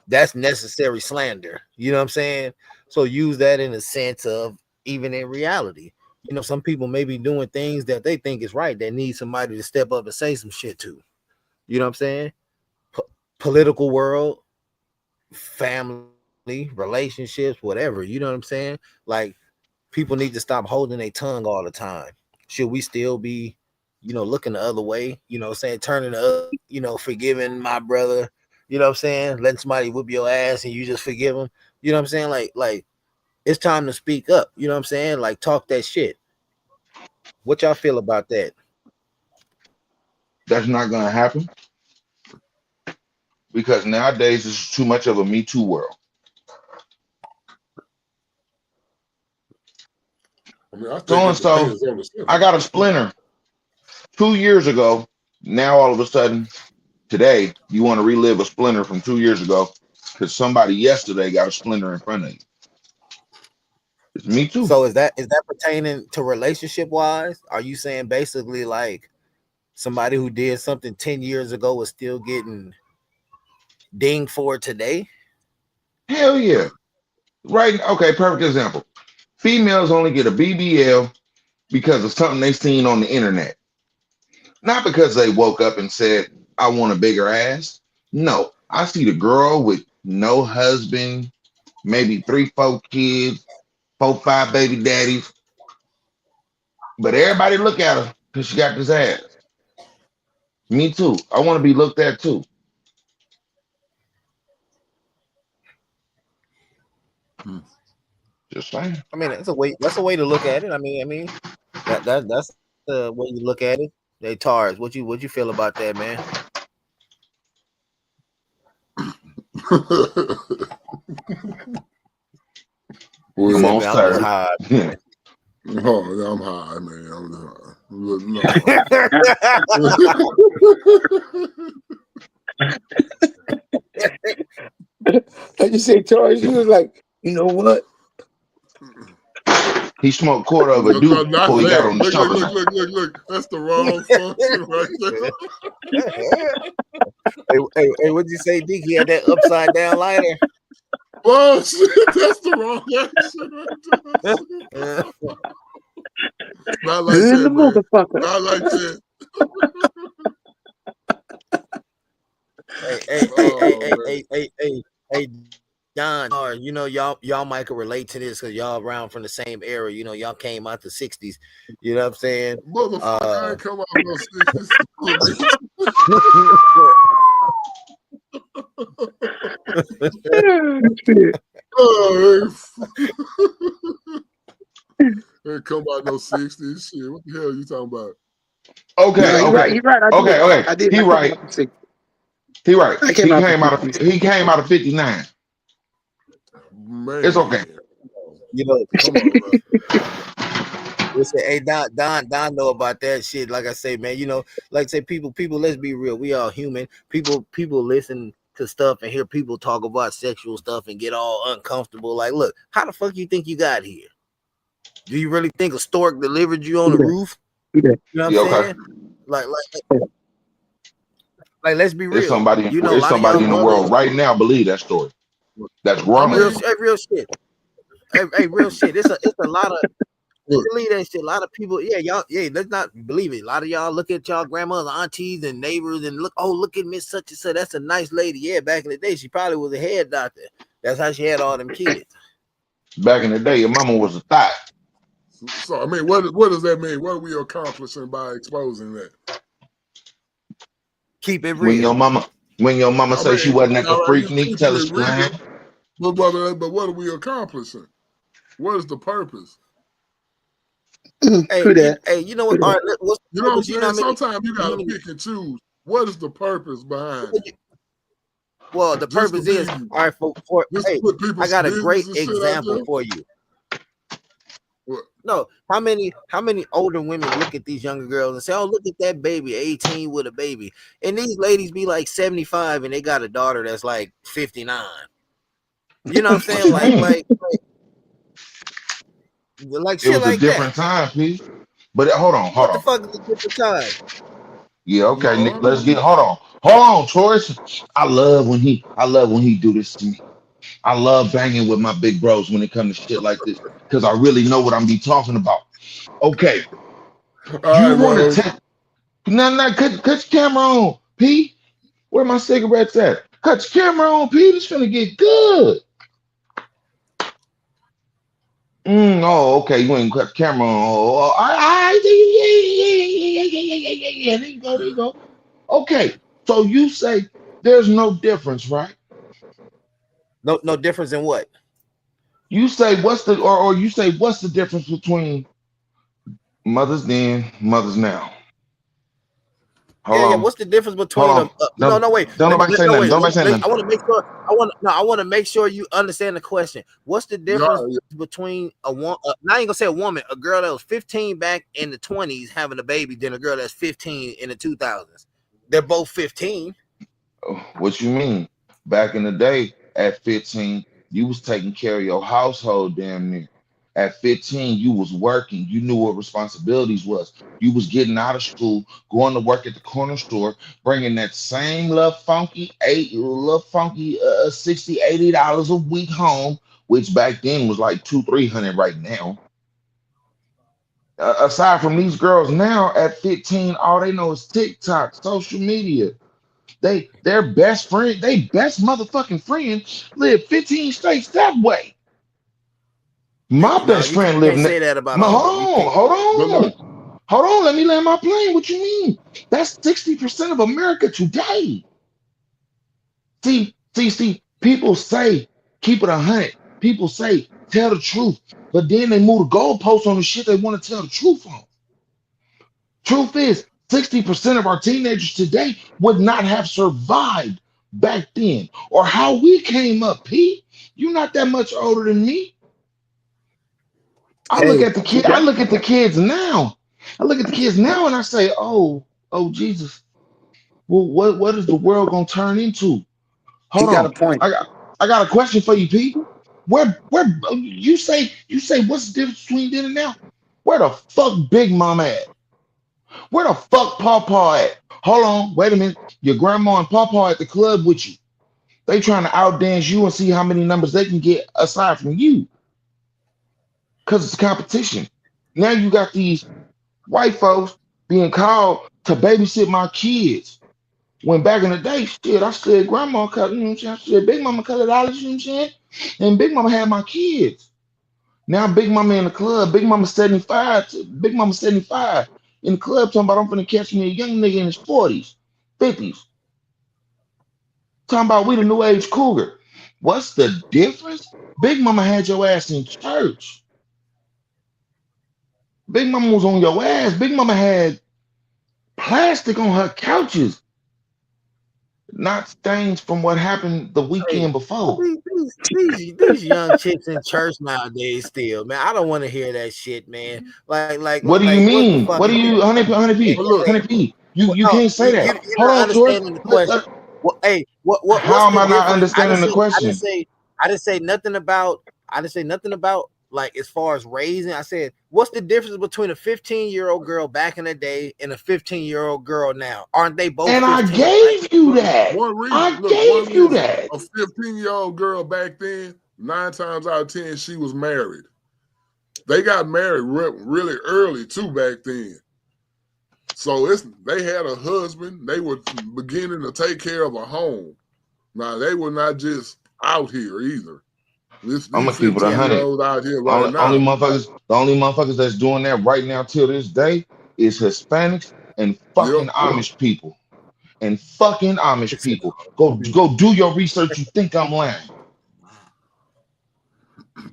That's necessary slander. You know what I'm saying? So use that in a sense of even in reality. You know, some people may be doing things that they think is right that need somebody to step up and say some shit to. You know what I'm saying? Political world, family, relationships, whatever. You know what I'm saying? Like people need to stop holding their tongue all the time. Should we still be, looking the other way? You know what I'm saying? Turning up, forgiving my brother, you know what I'm saying? Letting somebody whip your ass and you just forgive them. You know what I'm saying? Like it's time to speak up. You know what I'm saying? Like talk that shit. What y'all feel about that? That's not gonna happen because nowadays it's too much of a Me Too world. I mean, I So think it and so, depends on the I sentence. got a splinter 2 years ago. Now all of a sudden, today you want to relive a splinter from 2 years ago because somebody yesterday got a splinter in front of you. It's Me Too. So is that pertaining to relationship wise? Are you saying basically like somebody who did something 10 years ago is still getting dinged for it today? Hell yeah. Right. Okay. Perfect example. Females only get a BBL because of something they seen on the internet, not because they woke up and said, "I want a bigger ass." No, I see the girl with no husband, maybe 3, 4 kids, 4, 5 baby daddies, but everybody look at her because she got this ass. Me too. I want to be looked at too. Hmm. Just saying. I mean, it's a way. That's a way to look at it. I mean, that's the way you look at it. Hey, Tars, what you feel about that, man? He Come said, Well, on, "Man, I'm just sir. high." oh, I'm high, man. I'm just high. No. I just say, Charles, you was like, you know what? He smoked quarter of a No, no, doob not before he got that. on the Look, look, summer look, now. look, look, look. That's the wrong function right Hey, what'd you say, Dick? He had that upside down lighter. there. Bullshit. That's the wrong action right there. Not like Good in the that, man. motherfucker. Not like that. Oh, man. Hey, Don, y'all might can relate to this because y'all around from the same era. You know, y'all came out the '60s. You know what I'm saying? Motherfucker, I ain't come out no 60s. Shit. Oh, ain't come out no 60s. Shit, what the hell are you talking about? Okay, No, he right. okay, He right. I did. okay, okay. I did. He I came right. out the six. He right. I came He out the came out of 60s. he came out of 59. It's okay. Man. You know, Come on, man. listen, hey Don know about that shit. Like I say, man, like I say, people. Let's be real. We all human. People listen to stuff and hear people talk about sexual stuff and get all uncomfortable. Like, look, how the fuck you think you got here? Do you really think a stork delivered you on the roof? He did. You know what I'm Yeah, okay. saying? Like, let's be It's real. somebody A it's lot of y'all somebody in the brothers, world right now believe that story. That's I wrong. mean, real shit. Hey, real shit. It's a lot of look, believe that shit. A lot of people, let's not believe it. A lot of y'all look at y'all grandmas, aunties, and neighbors, and look at Miss Such and Such. That's a nice lady. Yeah, back in the day, she probably was a head doctor. That's how she had all them kids. Back in the day, your mama was a thought. so I mean, what does that mean? What are we accomplishing by exposing that? Keep it When real. your mama When your mama I say she mean, wasn't at the all right, freak, you you keeping tell her it she real, lying. but what are we accomplishing? What is the purpose? Hey, True that. hey, you know True what? All that. right, what's You the know what I'm purpose? You know saying? how many? Sometimes you How gotta many? pick and choose. What is the purpose behind it? Well, the Just to purpose is be, all right for just to hey. put I people's got a business great and shit out example there. for you. What? No, how many older women look at these younger girls and say, "Oh, look at that baby, 18 with a baby," and these ladies be like 75 and they got a daughter that's like 59. You know what I'm What saying? you mean? Like It shit was a like that. different time, P. But hold on, hold What the on. fuck is a different time? Yeah, okay, No, Nick. I Let's mean, get. Hold on, Troy. I love when he do this to me. I love banging with my big bros when it comes to shit like this because I really know what I'm be talking about. Okay, all you right, want to brother. take cut your camera on, P. Where my cigarettes at? Cut your camera on, P. It's gonna get good. Oh, okay. You ain't cut the camera on. Oh, all right. Yeah. There you go. There you go. Okay. So you say there's no difference, right? No, no difference in what? You say or you say what's the difference between mothers then, mothers now? Yeah, Hold yeah. on. What's the difference Hold between on. no, no, wait. Don't nobody say No, nothing. wait. Don't nobody say nothing. I want to make sure. I want to make sure you understand the question. What's the Yeah, difference between a one? Now I ain't gonna say a woman, a girl that was 15 back in the 20s having a baby, than a girl that's 15 in the 2000s. They're both 15. What you mean? Back in the day, at 15, you was taking care of your household damn near. At 15, you was working. You knew what responsibilities was. You was getting out of school, going to work at the corner store, bringing that same little funky 60, $80 a week home, which back then was like two, 300 right now. Aside from these girls now at 15, all they know is TikTok, social media. Their best friend, they best motherfucking friend live 15 states that way. My No, best you friend can't lived say that. that about all of them. You can't. but look, Hold on, let me land my plane. What you mean? That's 60% of America today. See, people say keep it 100. People say tell the truth, but then they move the goalposts on the shit they want to tell the truth on. Truth is, 60% of our teenagers today would not have survived back then or how we came up, Pete. You're not that much older than me. Hey, I that look at the kids now. I look at the kids now and I say, oh Jesus. Well, what is the world gonna turn into? he Hold got a on. point. I got a question for you, Pete. Where you say what's the difference between then and now? Where the fuck Big Mama at? Where the fuck Pawpaw at? Hold on, wait a minute. Your grandma and Pawpaw at the club with you. They trying to outdance you and see how many numbers they can get aside from you. Because it's competition. Now you got these white folks being called to babysit my kids. When back in the day, shit, I said grandma cut, you know what I'm saying? I said Big Mama cut it out, you know what I'm saying? And Big Mama had my kids. Now Big Mama in the club, Big Mama 75 in the club talking about I'm finna catch me a young nigga in his 40s, 50s. Talking about we the new age cougar. What's the difference? Big Mama had your ass in church. Big Mama was on your ass. Big Mama had plastic on her couches, not stains from what happened the Hey, weekend before. these young chicks in church nowadays still, man. I don't want to hear that shit, man. What do you What's the mean? What do fucking you, difference? 100 Hey, P, but hey, look, hey, 100 P? You no, can't say that. you're Hold not on, George. understanding the question. Well, hey, what's How am the I not difference? understanding the question? I didn't say nothing about. I didn't say nothing about like as far as raising. I said, what's the difference between a 15-year-old girl back in the day and a 15-year-old girl now? Aren't they both And I 15, right? gave you look, that. one reason, I gave you that. a 15-year-old girl back then, 9 times out of 10, she was married. They got married really early too back then. So they had a husband. They were beginning to take care of a home. Now they were not just out here either. I'm These gonna keep it 15 Yeah, year hundred. olds out here right Only now. motherfuckers that's doing that right now till this day is Hispanics and Yep. fucking Amish people. and fucking Amish people. Go do your research. You think I'm lying?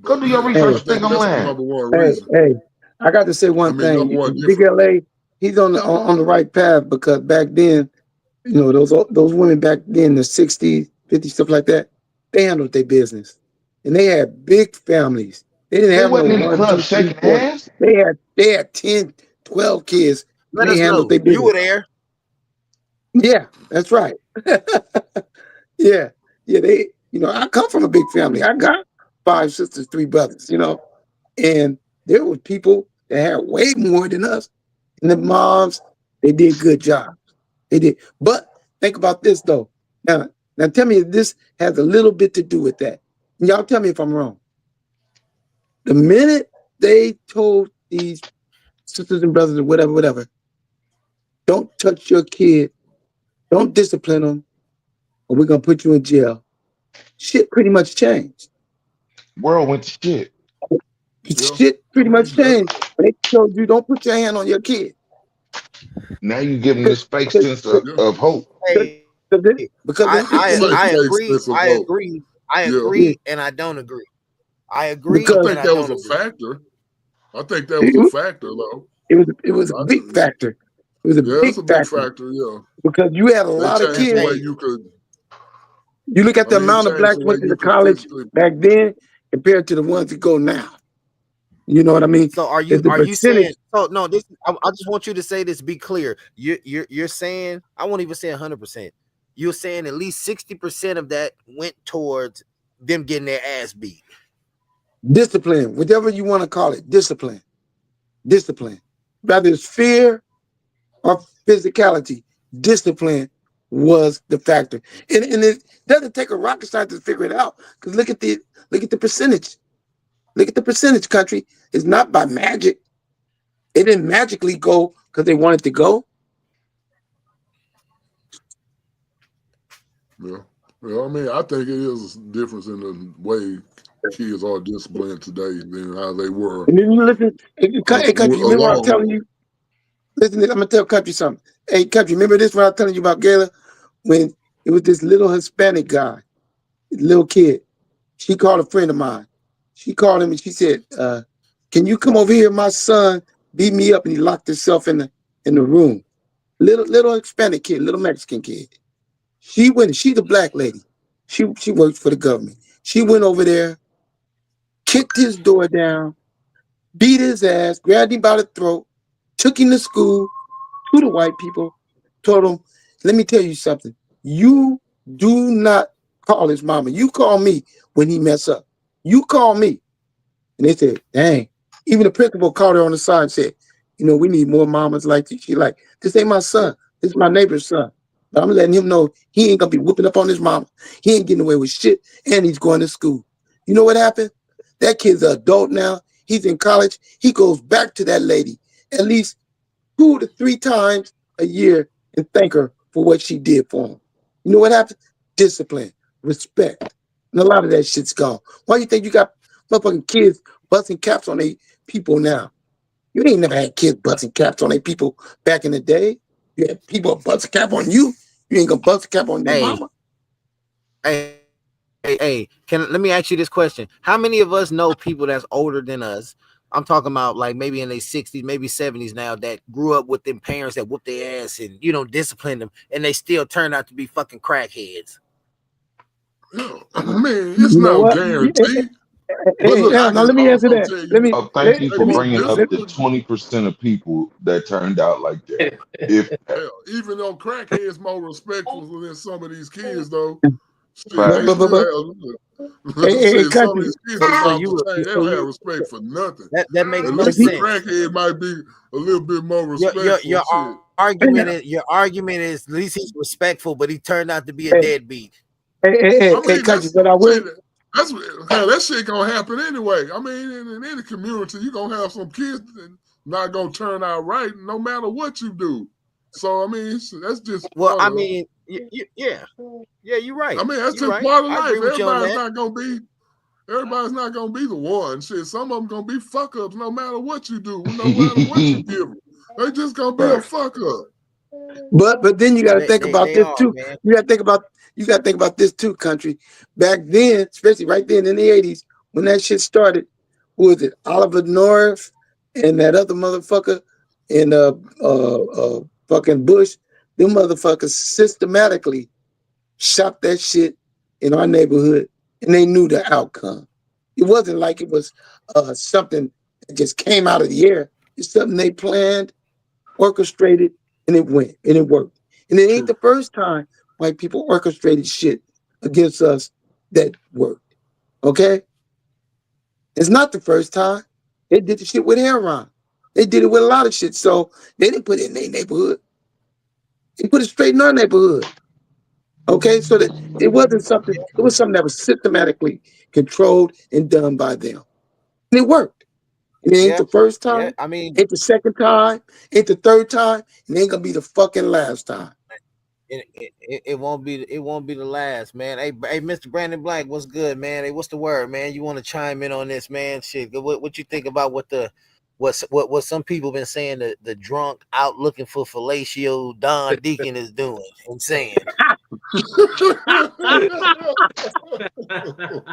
Go But do your Hey, research. You I think think I'm that's the lying? number one hey, reason. hey, I got to say I one mean, thing. number one Big difference. LA, he's on the right path because back then, you know, those women back then, the 60s, 50s, stuff like that, they handled their business. And they had big families. They didn't They have no wasn't in the one, club two, three, shaking four. hands. They had 10, 12 kids, and Let they us handled know. their You business. were there. Yeah, that's right. Yeah. Yeah, I come from a big family. I got 5 sisters, 3 brothers, and there were people that had way more than us. And the moms, they did good jobs. They did. But think about this though. Now tell me if this has a little bit to do with that. And y'all tell me if I'm wrong. The minute they told these sisters and brothers or whatever, don't touch your kid, don't discipline them, or we're gonna put you in jail. Shit pretty much changed. World went to shit. Yeah. Shit I pretty much mean, that's, changed. When they told you don't put your hand on your kid. Now you give them this fake sense yeah. of hope. Hey, Because It's like I fake agree. sense of hope. I Yeah. yeah, agree, and I don't agree. I I agree, because and think I that was don't a agree. factor. I think that was a it, factor, though. it was a big factor. It was a Yeah, big it's a big factor factor. Yeah. because you had a They lot of changed the kids. way Hey, you could, You look at I the mean, it amount of changed blacks the way went to you the could college physically. back then compared to the ones that go now. You know what I mean? so are Is you the are you saying? percentage So no, this I just want you to say this. Be clear. You're saying I won't even say 100%. You're saying at least 60% of that went towards them getting their ass beat. discipline, whatever you want to call it, discipline. Whether it's fear or physicality, discipline was the factor. And it doesn't take a rocket scientist to figure it out. Because look at the percentage. Look at the percentage, country. It's not by magic. It didn't magically go because they wanted to go. Yeah. Yeah. I mean, I think it is a difference in the way kids are disciplined today than how they were And then you listen, hey, country, you remember what I'm along. telling you? Listen, I'm gonna tell country something. Hey, country, remember this when I was telling you about Gayla? When it was this little Hispanic guy, little kid. She called a friend of mine. She called him and she said, can you come over here? My son beat me up and he locked himself in the room. Little Hispanic kid, little Mexican kid. She's a black lady. She works for the government. She went over there, kicked his door down, beat his ass, grabbed him by the throat, took him to school, to the white people, told them, let me tell you something. You do not call his mama. You call me when he mess up. You call me. And they said, dang. Even the principal called her on the side and said, we need more mamas like this. She like, this ain't my son. This is my neighbor's son. But I'm letting him know he ain't gonna be whooping up on his mama. He ain't getting away with shit, and he's going to school. You know what happened? That kid's an adult now. He's in college. He goes back to that lady at least 2 to 3 times a year and thank her for what she did for him. You know what happened? Discipline, respect. And a lot of that shit's gone. Why do you think you got motherfucking kids busting caps on their people now? You ain't never had kids busting caps on their people back in the day. You had people bust a cap on you. You ain't gonna bust a cap on their Hey, mama. hey, let me ask you this question. How many of us know people that's older than us? I'm talking about like maybe in their 60s, maybe 70s now that grew up with them parents that whooped their ass and disciplined them and they still turn out to be fucking crackheads. Yeah. I mean, it's You know no what? guarantee. But Hey, look, I now can let me answer also that. tell Let you, me Oh, thank let, you they for let me more bringing let, up the disciplined. 20% of people that turned out like that. If that. Hell, even though crackheads more respectful than some of these kids, though, shit, but they Facts. but but, still but have hey, shit. Some of country. these kids is So off you the chain. They so don't have you respect for nothing. that makes At no least the sense. crackhead might be a little bit more respectful. Shit. Your argument is at least he's respectful, but he turned out to be a Hey, deadbeat. I hey, mean, country. But I will. that's hell, that shit gonna happen anyway. I mean, in any community, you gonna have some kids that not gonna turn out right, no matter what you do. So I mean, that's just Well, part I of. mean, yeah, you're right. I mean, that's You're just right. part of I life. agree with you on that. Everybody's not gonna be the one. Shit, some of them gonna be fuck ups no matter what you do, no matter what you give them. They just gonna be a Facts. fuck up. But then you got to They think they about they this are, too. man. You got to think about this too, country. Back then, especially right then in the '80s, when that shit started, who was it? Oliver North and that other motherfucker and fucking Bush. Them motherfuckers systematically shot that shit in our neighborhood, and they knew the outcome. It wasn't like it was something that just came out of the air. It's something they planned, orchestrated, and it went and it worked. And it ain't True. the first time white people orchestrated shit against us that worked. Okay? It's not the first time. They did the shit with Aaron. They did it with a lot of shit. So they didn't put it in their neighborhood. They put it straight in our neighborhood. Okay? So that it was something that was systematically controlled and done by them. And it worked. And it ain't Yeah, the first yeah. time, I mean, ain't the second time, ain't the third time, and ain't gonna be the fucking last time. it won't be the last, man. Hey, Mr. Brandon Blank, what's good, man? Hey, what's the word, man? You want to chime in on this, man? Shit, what you think about what some people been saying the drunk out looking for fellatio Don Deacon is doing and saying?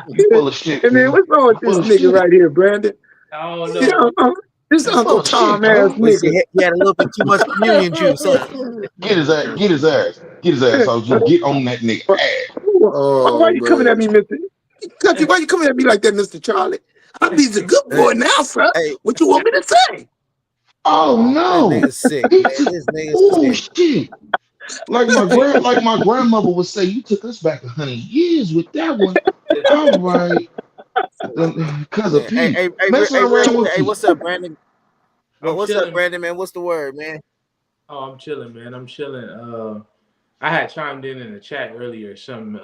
You full of shit, And then man. what's wrong with You this full of nigga shit. right here, Brandon? I don't You know. know, this You full Uncle of shit, Tom ass bro. Well, nigga. he had a little bit too much communion juice, huh? Get his ass. Get his ass. Get his ass. OG. Get on that nigga ass. Why Oh you coming at man. me, Mr. Country? Why you coming at me like that, Mr. Charlie? I be the good Hey, boy now, sir. hey, What you want me to say? Oh this no. nigga's sick, He man. took. This nigga's Oh sick. shit. Hey, Like my grandmother would say, you took us back 100 years with that one. All right, cause of Man, hey, Pete. hey, hey, Messing real around quick. with Hey, Pete. what's up, Brandon? I'm What's up, chilling. Brandon, man? What's the word, man? Oh, I'm chilling, man. I'm chilling. I had chimed in the chat earlier. Some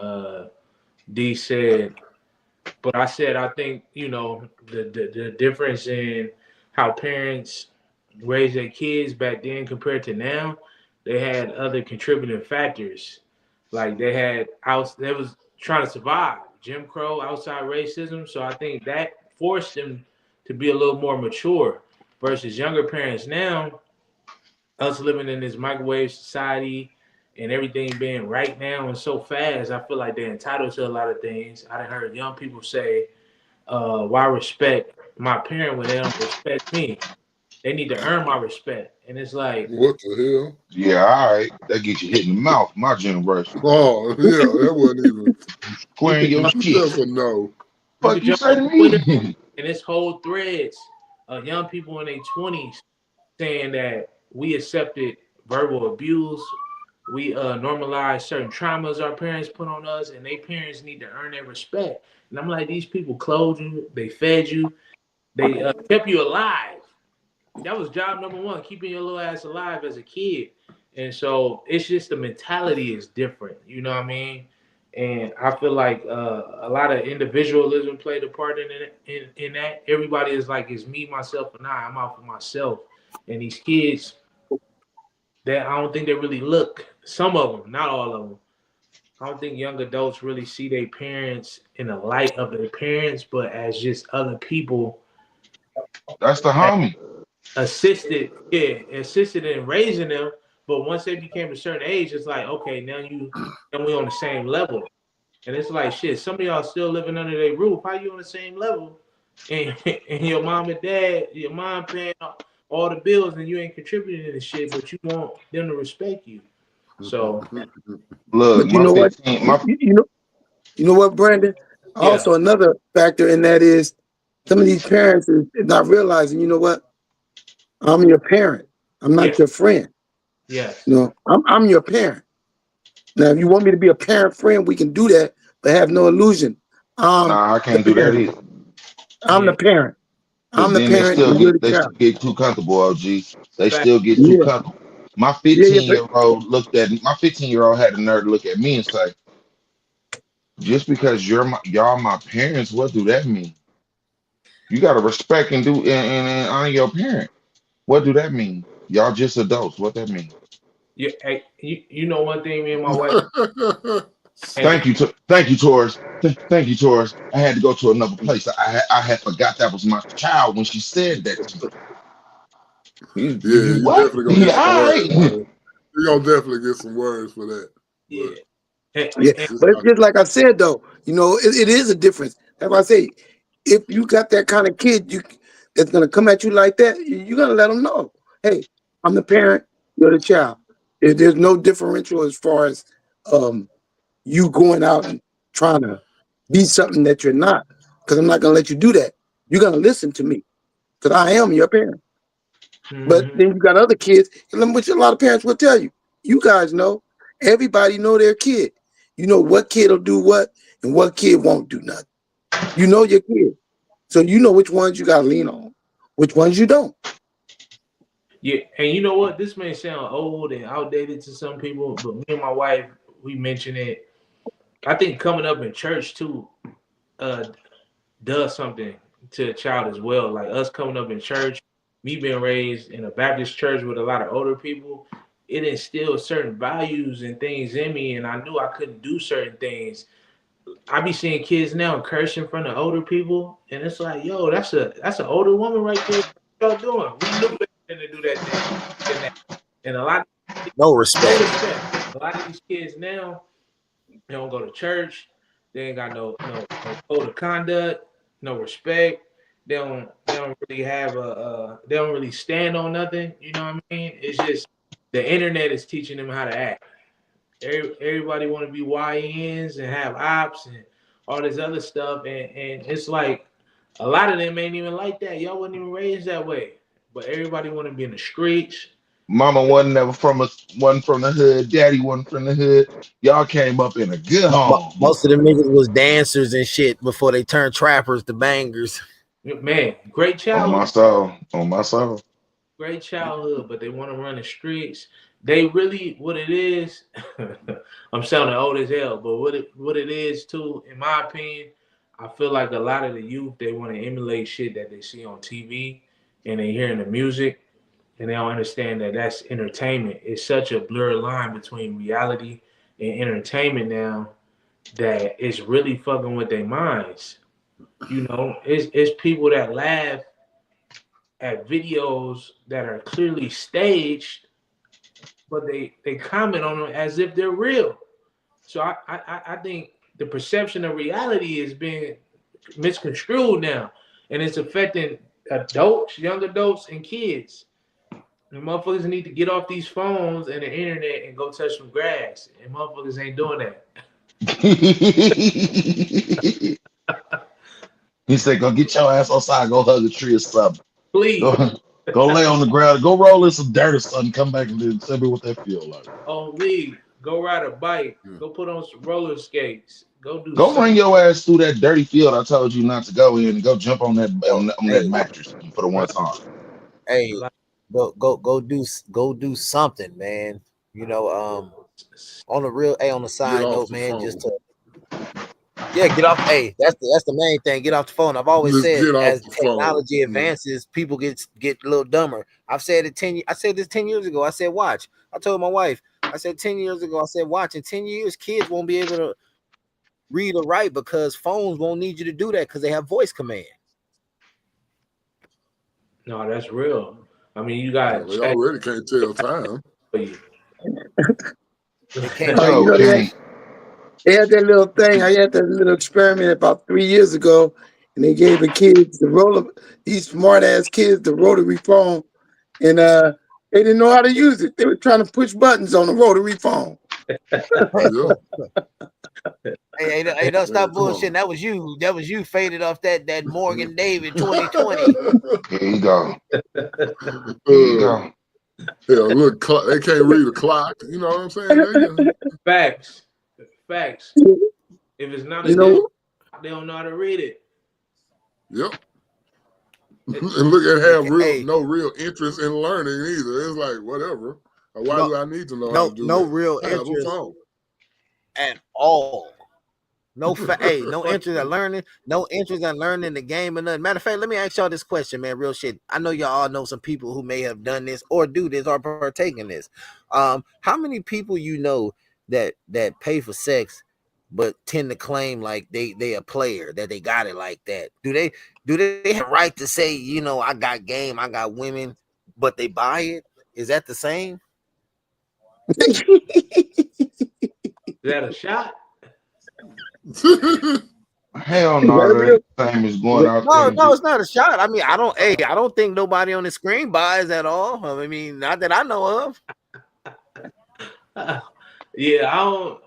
D said, but I said I think the difference in how parents raise their kids back then compared to now. They had other contributing factors, like they was trying to survive Jim Crow, outside racism. So I think that forced them to be a little more mature versus younger parents now, us living in this microwave society and everything being right now and so fast. I feel like they're entitled to a lot of things. I done heard young people say, why respect my parent when they don't respect me? They need to earn my respect. And it's like, What the hell? Yeah, all right. That get you hit in the mouth. My generation. Oh yeah, that wasn't even. you Squaring could your jump shit. That's a no. you Fuck could you jump say on to Twitter me. and this whole threads of young people in their 20s saying that we accepted verbal abuse. We normalized certain traumas our parents put on us, and their parents need to earn their respect. And I'm like, these people clothed you, they fed you, they kept you alive. That was job number one, keeping your little ass alive as a kid. And so it's just the mentality is different. You know what I mean? And I feel like a lot of individualism played a part in it. In that, everybody is like, it's me, myself, and I. I'm out for myself. And these kids, that I don't think they really look. Some of them, not all of them. I don't think young adults really see their parents in the light of their parents, but as just other people That's the that homie. assisted in raising them. But once they became a certain age, it's like, okay, now we on the same level. And it's like, shit, some of y'all still living under their roof. How you on the same level? And, and your mom and dad, your mom paying all the bills and you ain't contributing to the shit, but you want them to respect you. So, Look, But you my know what? 15, You, my you, you know, you know what, Brandon? yeah, Also, another factor in that is some of these parents is not realizing. You know what? I'm your parent. I'm yeah, not your friend. yes. You know, I'm your parent. Now, if you want me to be a parent friend, we can do that, but have no illusion. I'm nah, I the can't do that parent. either. I'm the Yeah. parent. Cause I'm the then parent, and you're the they still child. get too comfortable, OG. They Fact. still get too Yeah, comfortable. My yeah, 15 year old looked at my 15-year-old had the nerve to look at me and say, just because y'all my parents, what do that mean? You gotta respect and do and honor your parent. What do that mean? Y'all just adults. What that mean? Hey, you know one thing me and my wife had Thank you, Taurus. Thank you, Taurus. I had to go to another place. I had forgot that was my child when she said that to me. Yeah, You you what? definitely gonna get Yeah, some all words, right. man. You're gonna definitely get some words for that. Yeah. But Yeah, And it's but not, just like I said though, it is a difference. That's why I say, if you got that kind of kid, that's gonna come at you like that, you gotta let them know, hey, I'm the parent, you're the child. There's no differential as far as um you going out and trying to be something that you're not, because I'm not gonna let you do that. You're gonna listen to me, because I am your parent. But mhm. then you got other kids, which a lot of parents will tell you. You guys know, everybody know their kid. You know what kid will do what and what kid won't do nothing. You know your kid. So you know which ones you gotta lean on, which ones you don't. Yeah, and you know what? This may sound old and outdated to some people, but me and my wife, we mention it. I think coming up in church too uh, does something to a child as well. Like us coming up in church, me being raised in a Baptist church with a lot of older people, it instilled certain values and things in me, and I knew I couldn't do certain things. I be seeing kids now curse in front of older people, and it's like, yo, that's an older woman right there. What y'all doing? We knew better than to do that thing. And a lot of No no respect. respect. A lot of these kids now, they don't go to church. They ain't got no code of conduct, no respect. They don't really have they don't really stand on nothing. You know what I mean? It's just the internet is teaching them how to act. Everybody want to be YNs and have ops and all this other stuff, and it's like a lot of them ain't even like that. Y'all wasn't even raised that way, but everybody want to be in the streets. Mama wasn't never from us, wasn't from the hood. Daddy wasn't from the hood. Y'all came up in a good home. Most of the niggas was dancers and shit before they turned trappers to bangers. Man, great On my childhood. soul. On my soul. Great childhood, but they want to run the streets. They really what it is. I'm sounding old as hell, but what it is too, in my opinion, I feel like a lot of the youth they want to emulate shit that they see on TV and they hearing the music and they don't understand that that's entertainment. It's such a blurred line between reality and entertainment now that it's really fucking with their minds. You know, it's people that laugh at videos that are clearly staged, but they comment on them as if they're real. So I think the perception of reality is being misconstrued now, and it's affecting adults, young adults, and kids. And motherfuckers need to get off these phones and the internet and go touch some grass. And motherfuckers ain't doing that. He said, go get your ass outside, go hug a tree or something. Please. Go, go lay on the ground, go roll in some dirt or something, come back and then tell me what that feel like. On leave. Go ride a bike. yeah. Go put on some roller skates. Go do Go something. bring your ass through that dirty field I told you not to go in and go jump on that Hey, on that hey, mattress for the one time. hey, go do something, man. You know, on the real, hey, on the Get side off note, the man, just phone. to get off. Hey, that's the main thing. Get off the phone. I've always Just said get off as the phone. technology Yeah. advances, people get a little dumber. I said this 10 years ago. I said, watch. I told my wife, I said 10 years ago, I said, watch, in 10 years, kids won't be able to read or write because phones won't need you to do that because they have voice command. No, that's real. I mean, you Yeah, got they chat already can't tell time. for you. They can't For tell you sure, King. They had that little thing. I had that little experiment about 3 years ago, and they gave the kids these smart ass kids the rotary phone, and they didn't know how to use it. They were trying to push buttons on the rotary phone. Yeah. hey, don't Man, stop come bullshitting. on. That was you. That was you faded off that Morgan David 2020. Here you go. Here you uh, go. yeah, look, they can't read a clock. You know what I'm saying? They can, Facts. Facts. If it's not a You digital, know, they don't know how to read it. yep. It- And look, and They have can, real hey, no real interest in learning either. It's like whatever. Why no, do I need to know how to no, do no that? real I have a interest phone. at all. Hey, no interest in learning, no interest in learning the game or nothing. Matter of fact, let me ask y'all this question, man. Real shit. I know y'all all know some people who may have done this or do this or partake in this. How many people you know that pay for sex but tend to claim like they a player, that they got it like that? Do they have a right to say, I got game, I got women, but they buy it? Is that the same? Is that a shot? Hell Is no, that a that real? ain't the same as going out there No, and no, just it's not a shot. I mean, I don't. Hey, I don't think nobody on the screen buys at all. I mean, not that I know of. Yeah,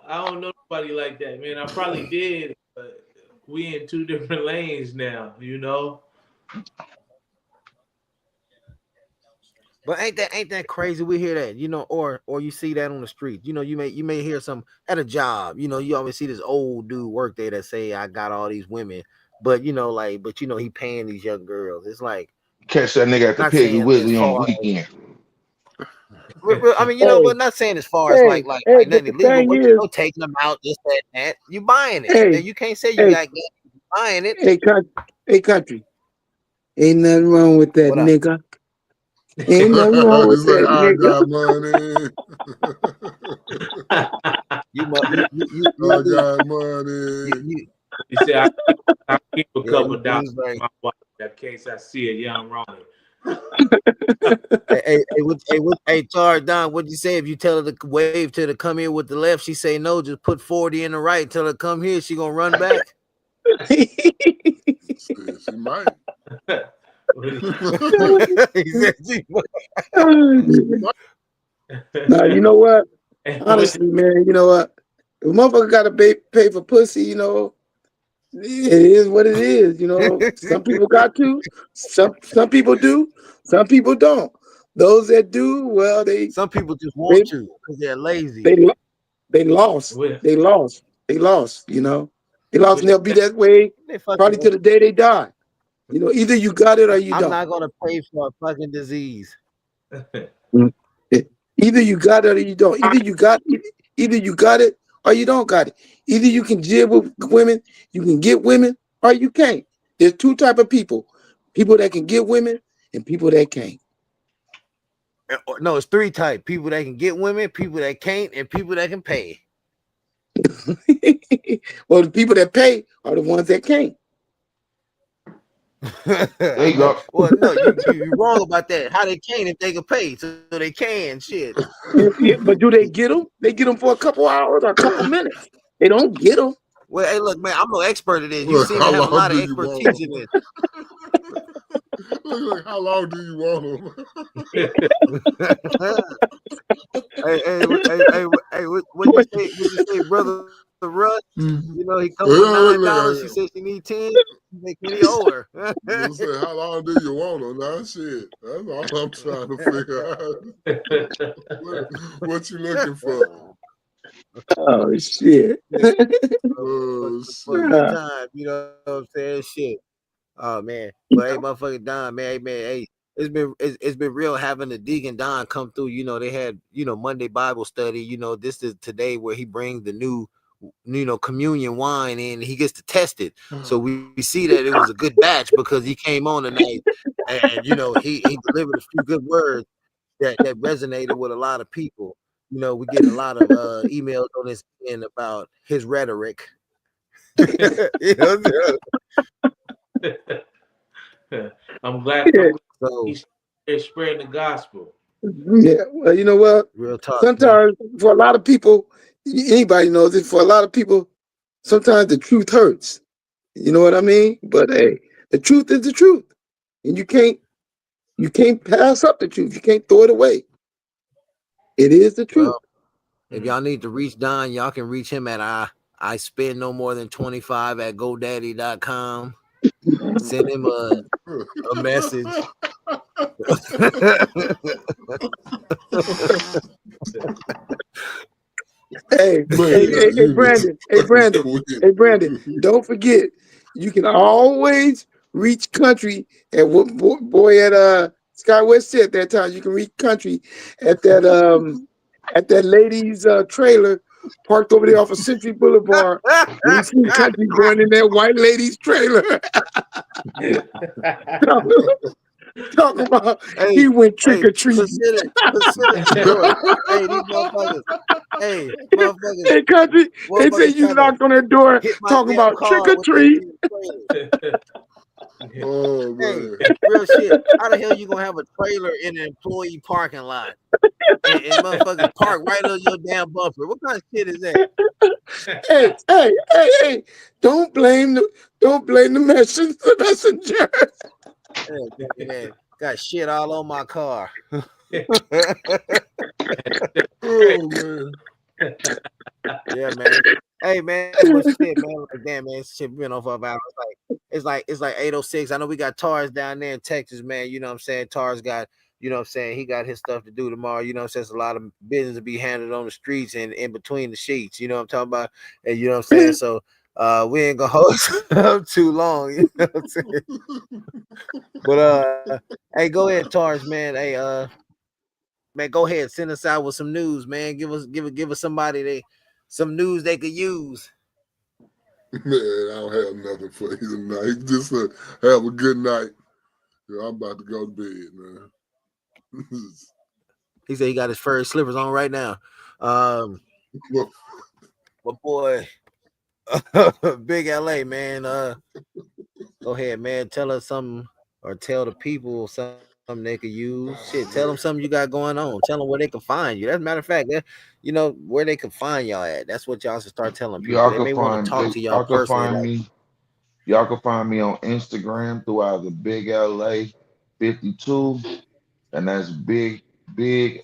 I don't know nobody like that, man. I probably did, but we in two different lanes now, you know? But ain't that crazy? We hear that, or you see that on the street. You may hear some at a job. You always see this old dude work there that say, "I got all these women," but he paying these young girls. It's like catch that nigga at the not Piggly saying as Wiggly on the far as weekend. I mean, Hey, but not saying as far as hey, hey, like but nothing the illegal, thing but is, taking them out, this, that, that. You buying it. hey, And you can't say you hey, got gas, you buying it. hey, country. Ain't nothing wrong with that, What up? nigga. Ain't nothing wrong with It's like that, I nigga. got money. You mu- I you got you, money. you You say I keep a yeah, couple dollars he's like, in my wallet in case I see a young Ronnie. hey, Tar Don, what'd you say? If you tell her to wave to her to come here with the left, she say no, just put 40 in the right. Tell her to come here, she gonna run back. She might. He said she Now, you know what? And what Honestly, man, you know what? If a motherfucker got to pay for pussy, it is what it is. Some people got to, some people do, some people don't. Those that do, well, Some people just they want to because they're lazy. they they lost, with they lost, they lost. They lost, and with the they'll be that way They fucking probably to the day they die. Either you got it or you I'm don't. not gonna pay for a fucking disease. Mm. Either you got it or you don't. Either you got it or you don't got it. Either you can jib with women, you can get women, or you can't. There's two type of people: people that can get women and people that can't. No, it's three type: people that can get women, people that can't, and people that can pay. Well, the people that pay are the ones that can't. There you No, go. well, no, you wrong about that. How they can if they can pay, so they can shit. Yeah, but do they get them? They get them for a couple hours or a couple minutes. They don't get them. Well, hey, look, man, I'm no expert at this. You Look, seem to how have a long lot do of you expert want teaching them? this. Look, how long do you want them? Hey, what'd you say? What'd you say, brother Russ? He come for $9. She Look, said she need 10. Can he owe her? look, say, how long do you want them? Now, shit. That's all I'm trying to figure out. What you looking for? Oh shit! Oh, For a good shit. time, you know what I'm saying? Shit. Oh man, but hey, motherfucking Don, man, hey, it's been real having the Deacon Don come through. They had Monday Bible study. This is today where he brings the new communion wine in. He gets to test it, so we see that it was a good batch because he came on tonight, and he delivered a few good words that resonated with a lot of people. We're getting a lot of emails on this end about his rhetoric. you know, I'm glad so he's spreading the gospel. Yeah, well, you know what? real talk, man. Sometimes for a lot of people, anybody knows it. For a lot of people, sometimes the truth hurts. You know what I mean? But hey, the truth is the truth, and you can't pass up the truth. You can't throw it away. It is the truth. Well, if y'all need to reach Don, y'all can reach him at I spend no more than 25 at GoDaddy.com. Send him a message. Hey, hey, Man, hey, hey, you need to Brandon. Hey, fucking Brandon. quit. Hey, Brandon. Don't forget, you can always reach country at what boy at Skywest said that time. You can reach country at that lady's trailer parked over there off of Century Boulevard. We see country going in that white lady's trailer. Talking about he hey, went trick hey, or treating. consider look, hey, these motherfuckers, hey, Hey, country, they say motherfuckers you trying to knocked on their door hit my talking damn about trick car or with their treat. damn trailer. Oh Hey, man. real shit. How the hell you gonna have a trailer in an employee parking lot and motherfuckers park right on your damn bumper? What kind of shit is that? Hey! Don't blame the messenger. The messenger. Man, got shit all on my car. Oh man. Yeah, man. Hey, man, but shit, man, like damn, man, shit been on for about it's like 8:06. I know we got Tars down there in Texas, man. You know what I'm saying? Tars got, you know what I'm saying, he got his stuff to do tomorrow. You know what I'm saying? There's a lot of business to be handled on the streets and in between the sheets. You know what I'm talking about? And you know what I'm saying? So we ain't gonna hold up too long, you know what I'm saying? But hey, go ahead, Tars, man. Hey, man, go ahead, send us out with some news, man. Give us somebody some news they could use. Man, I don't have nothing for you tonight. Just have a good night. Yeah, I'm about to go to bed, man. He said he got his furry slippers on right now. Well, My boy, Big LA, man. Go ahead, man. Tell us something or tell the people something they could use. Shit, tell them something you got going on. Tell them where they can find you. As a matter of fact, you know where they can find y'all at. That's what y'all should start telling people. They Y'all may can want to find talk to they, y'all y'all can personally, find like. me. Y'all can find me on Instagram through either Big LA 52, and that's big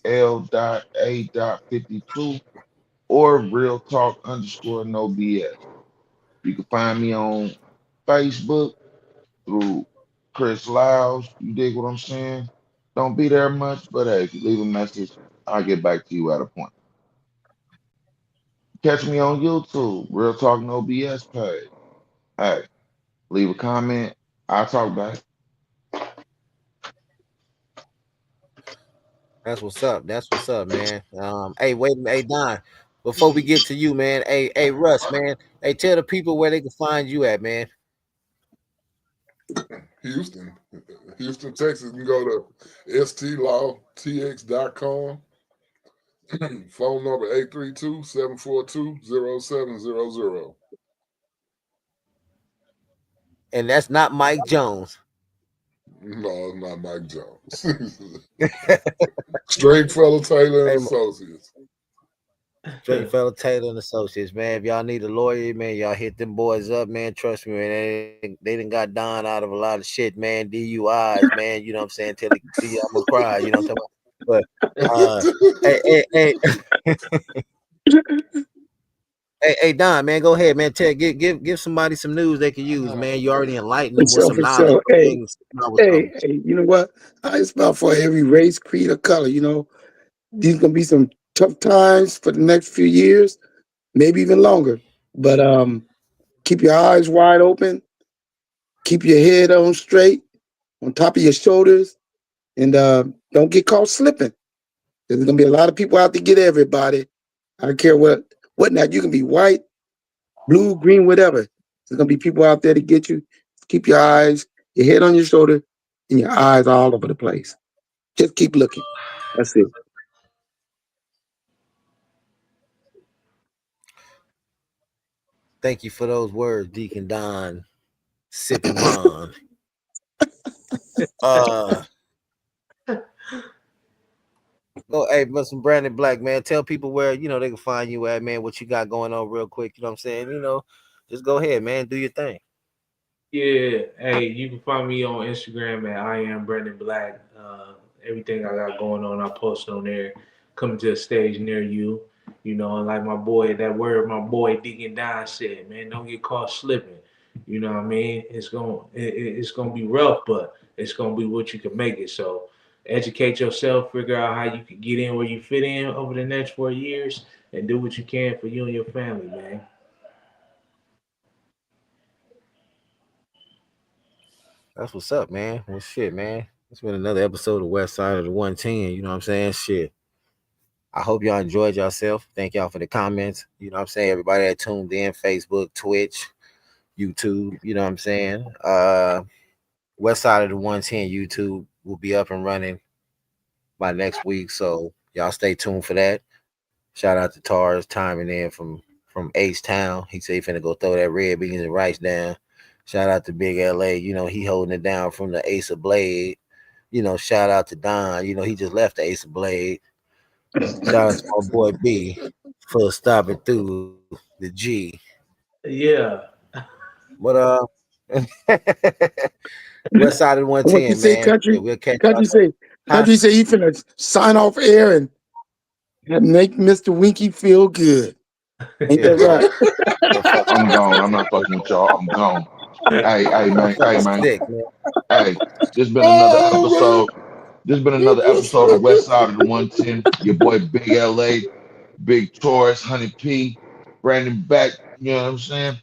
L dot A dot 52, or Real Talk underscore no BS. You can find me on Facebook through Chris Lyles. You dig what I'm saying? Don't be there much, but hey, if you leave a message, I'll get back to you at a point. Catch me on YouTube, Real Talk No BS page. Hey, leave a comment. I'll talk back. That's what's up, man. Hey, wait, hey Don. Before we get to you, man. Hey, Russ, man. Hey, tell the people where they can find you at, man. Houston. Houston, Texas. You can go to stlawtx.com. Phone number 832-742-0700. And that's not Mike Jones. No, it's not Mike Jones. Stringfellow Taylor and Hey, Associates. Straight fella Taylor and Associates, man. If y'all need a lawyer, man, y'all hit them boys up, man. Trust me, man. They done got Don out of a lot of shit, man. DUIs, man. You know what I'm saying? Till you almost cry. You know what I'm talking about? But hey, hey, Don, man, go ahead, man. Give somebody some news they can use, man. You already enlightened them with some For knowledge sure. on things I was coming. You know what? It's about for every race, creed, or color. You know, these gonna be some tough times for the next few years, maybe even longer. But keep your eyes wide open, keep your head on straight, on top of your shoulders, and don't get caught slipping. There's gonna be a lot of people out to get everybody. I don't care what not. You can be white, blue, green, whatever. There's gonna be people out there to get you. Keep your head on your shoulder, and your eyes all over the place. Just keep looking. That's it. Thank you for those words, Deacon Don, sipping Ron. Uh Go, hey, but some Brandon Black, man. Tell people where they can find you at, man. What you got going on, real quick. You know what I'm saying? Just go ahead, man. Do your thing. Yeah, hey, you can find me on Instagram at I am Brandon Black. Everything I got going on, I post on there. Coming to a stage near you, and like my boy, that word my boy Deacon Don said, man, don't get caught slipping. You know what I mean? It's gonna be rough, but it's gonna be what you can make it. So educate yourself, figure out how you can get in where you fit in over the next 4 years, and do what you can for you and your family, man. That's what's up, man. Well, shit, man. It's been another episode of West Side of the 110. You know what I'm saying? Shit. I hope y'all enjoyed yourself. Thank y'all for the comments. You know what I'm saying? Everybody that tuned in, Facebook, Twitch, YouTube. You know what I'm saying? West Side of the 110 YouTube will be up and running by next week. So y'all stay tuned for that. Shout out to Tars timing in from H Town. He said he finna go throw that red beans and rice down. Shout out to Big LA. You know, he holding it down from the Ace of Blade. You know, shout out to Don. You know, he just left the Ace of Blade. Shout out to my boy B for stopping through the G. Yeah. But West Side of What you 110, say, man. Yeah, country? we'll catch y'all. Country say, Huh? country say he finna sign off air and make Mr. Winky feel good. Ain't Yeah, that bro. right? Go fuck I'm yourself. gone. I'm not fucking with y'all. I'm gone. Hey, Go man. suck Hey, some man. dick, man. Hey, this been another Oh episode. This been man, another episode of West Side of the 110. Your boy Big LA, Big Taurus, Honey P, Brandon Beck. You know what I'm saying?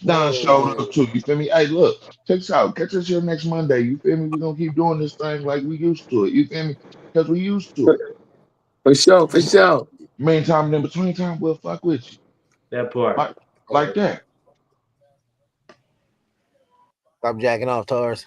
Don showed oh up too. You feel me? Hey, look, check us out. Catch us here next Monday. You feel me? We're gonna keep doing this thing like we used to it. You feel me? Because we used to it. For sure, for sure. Meantime, and in between time, we'll fuck with you. That part. Like that. Stop jacking off, Taurus.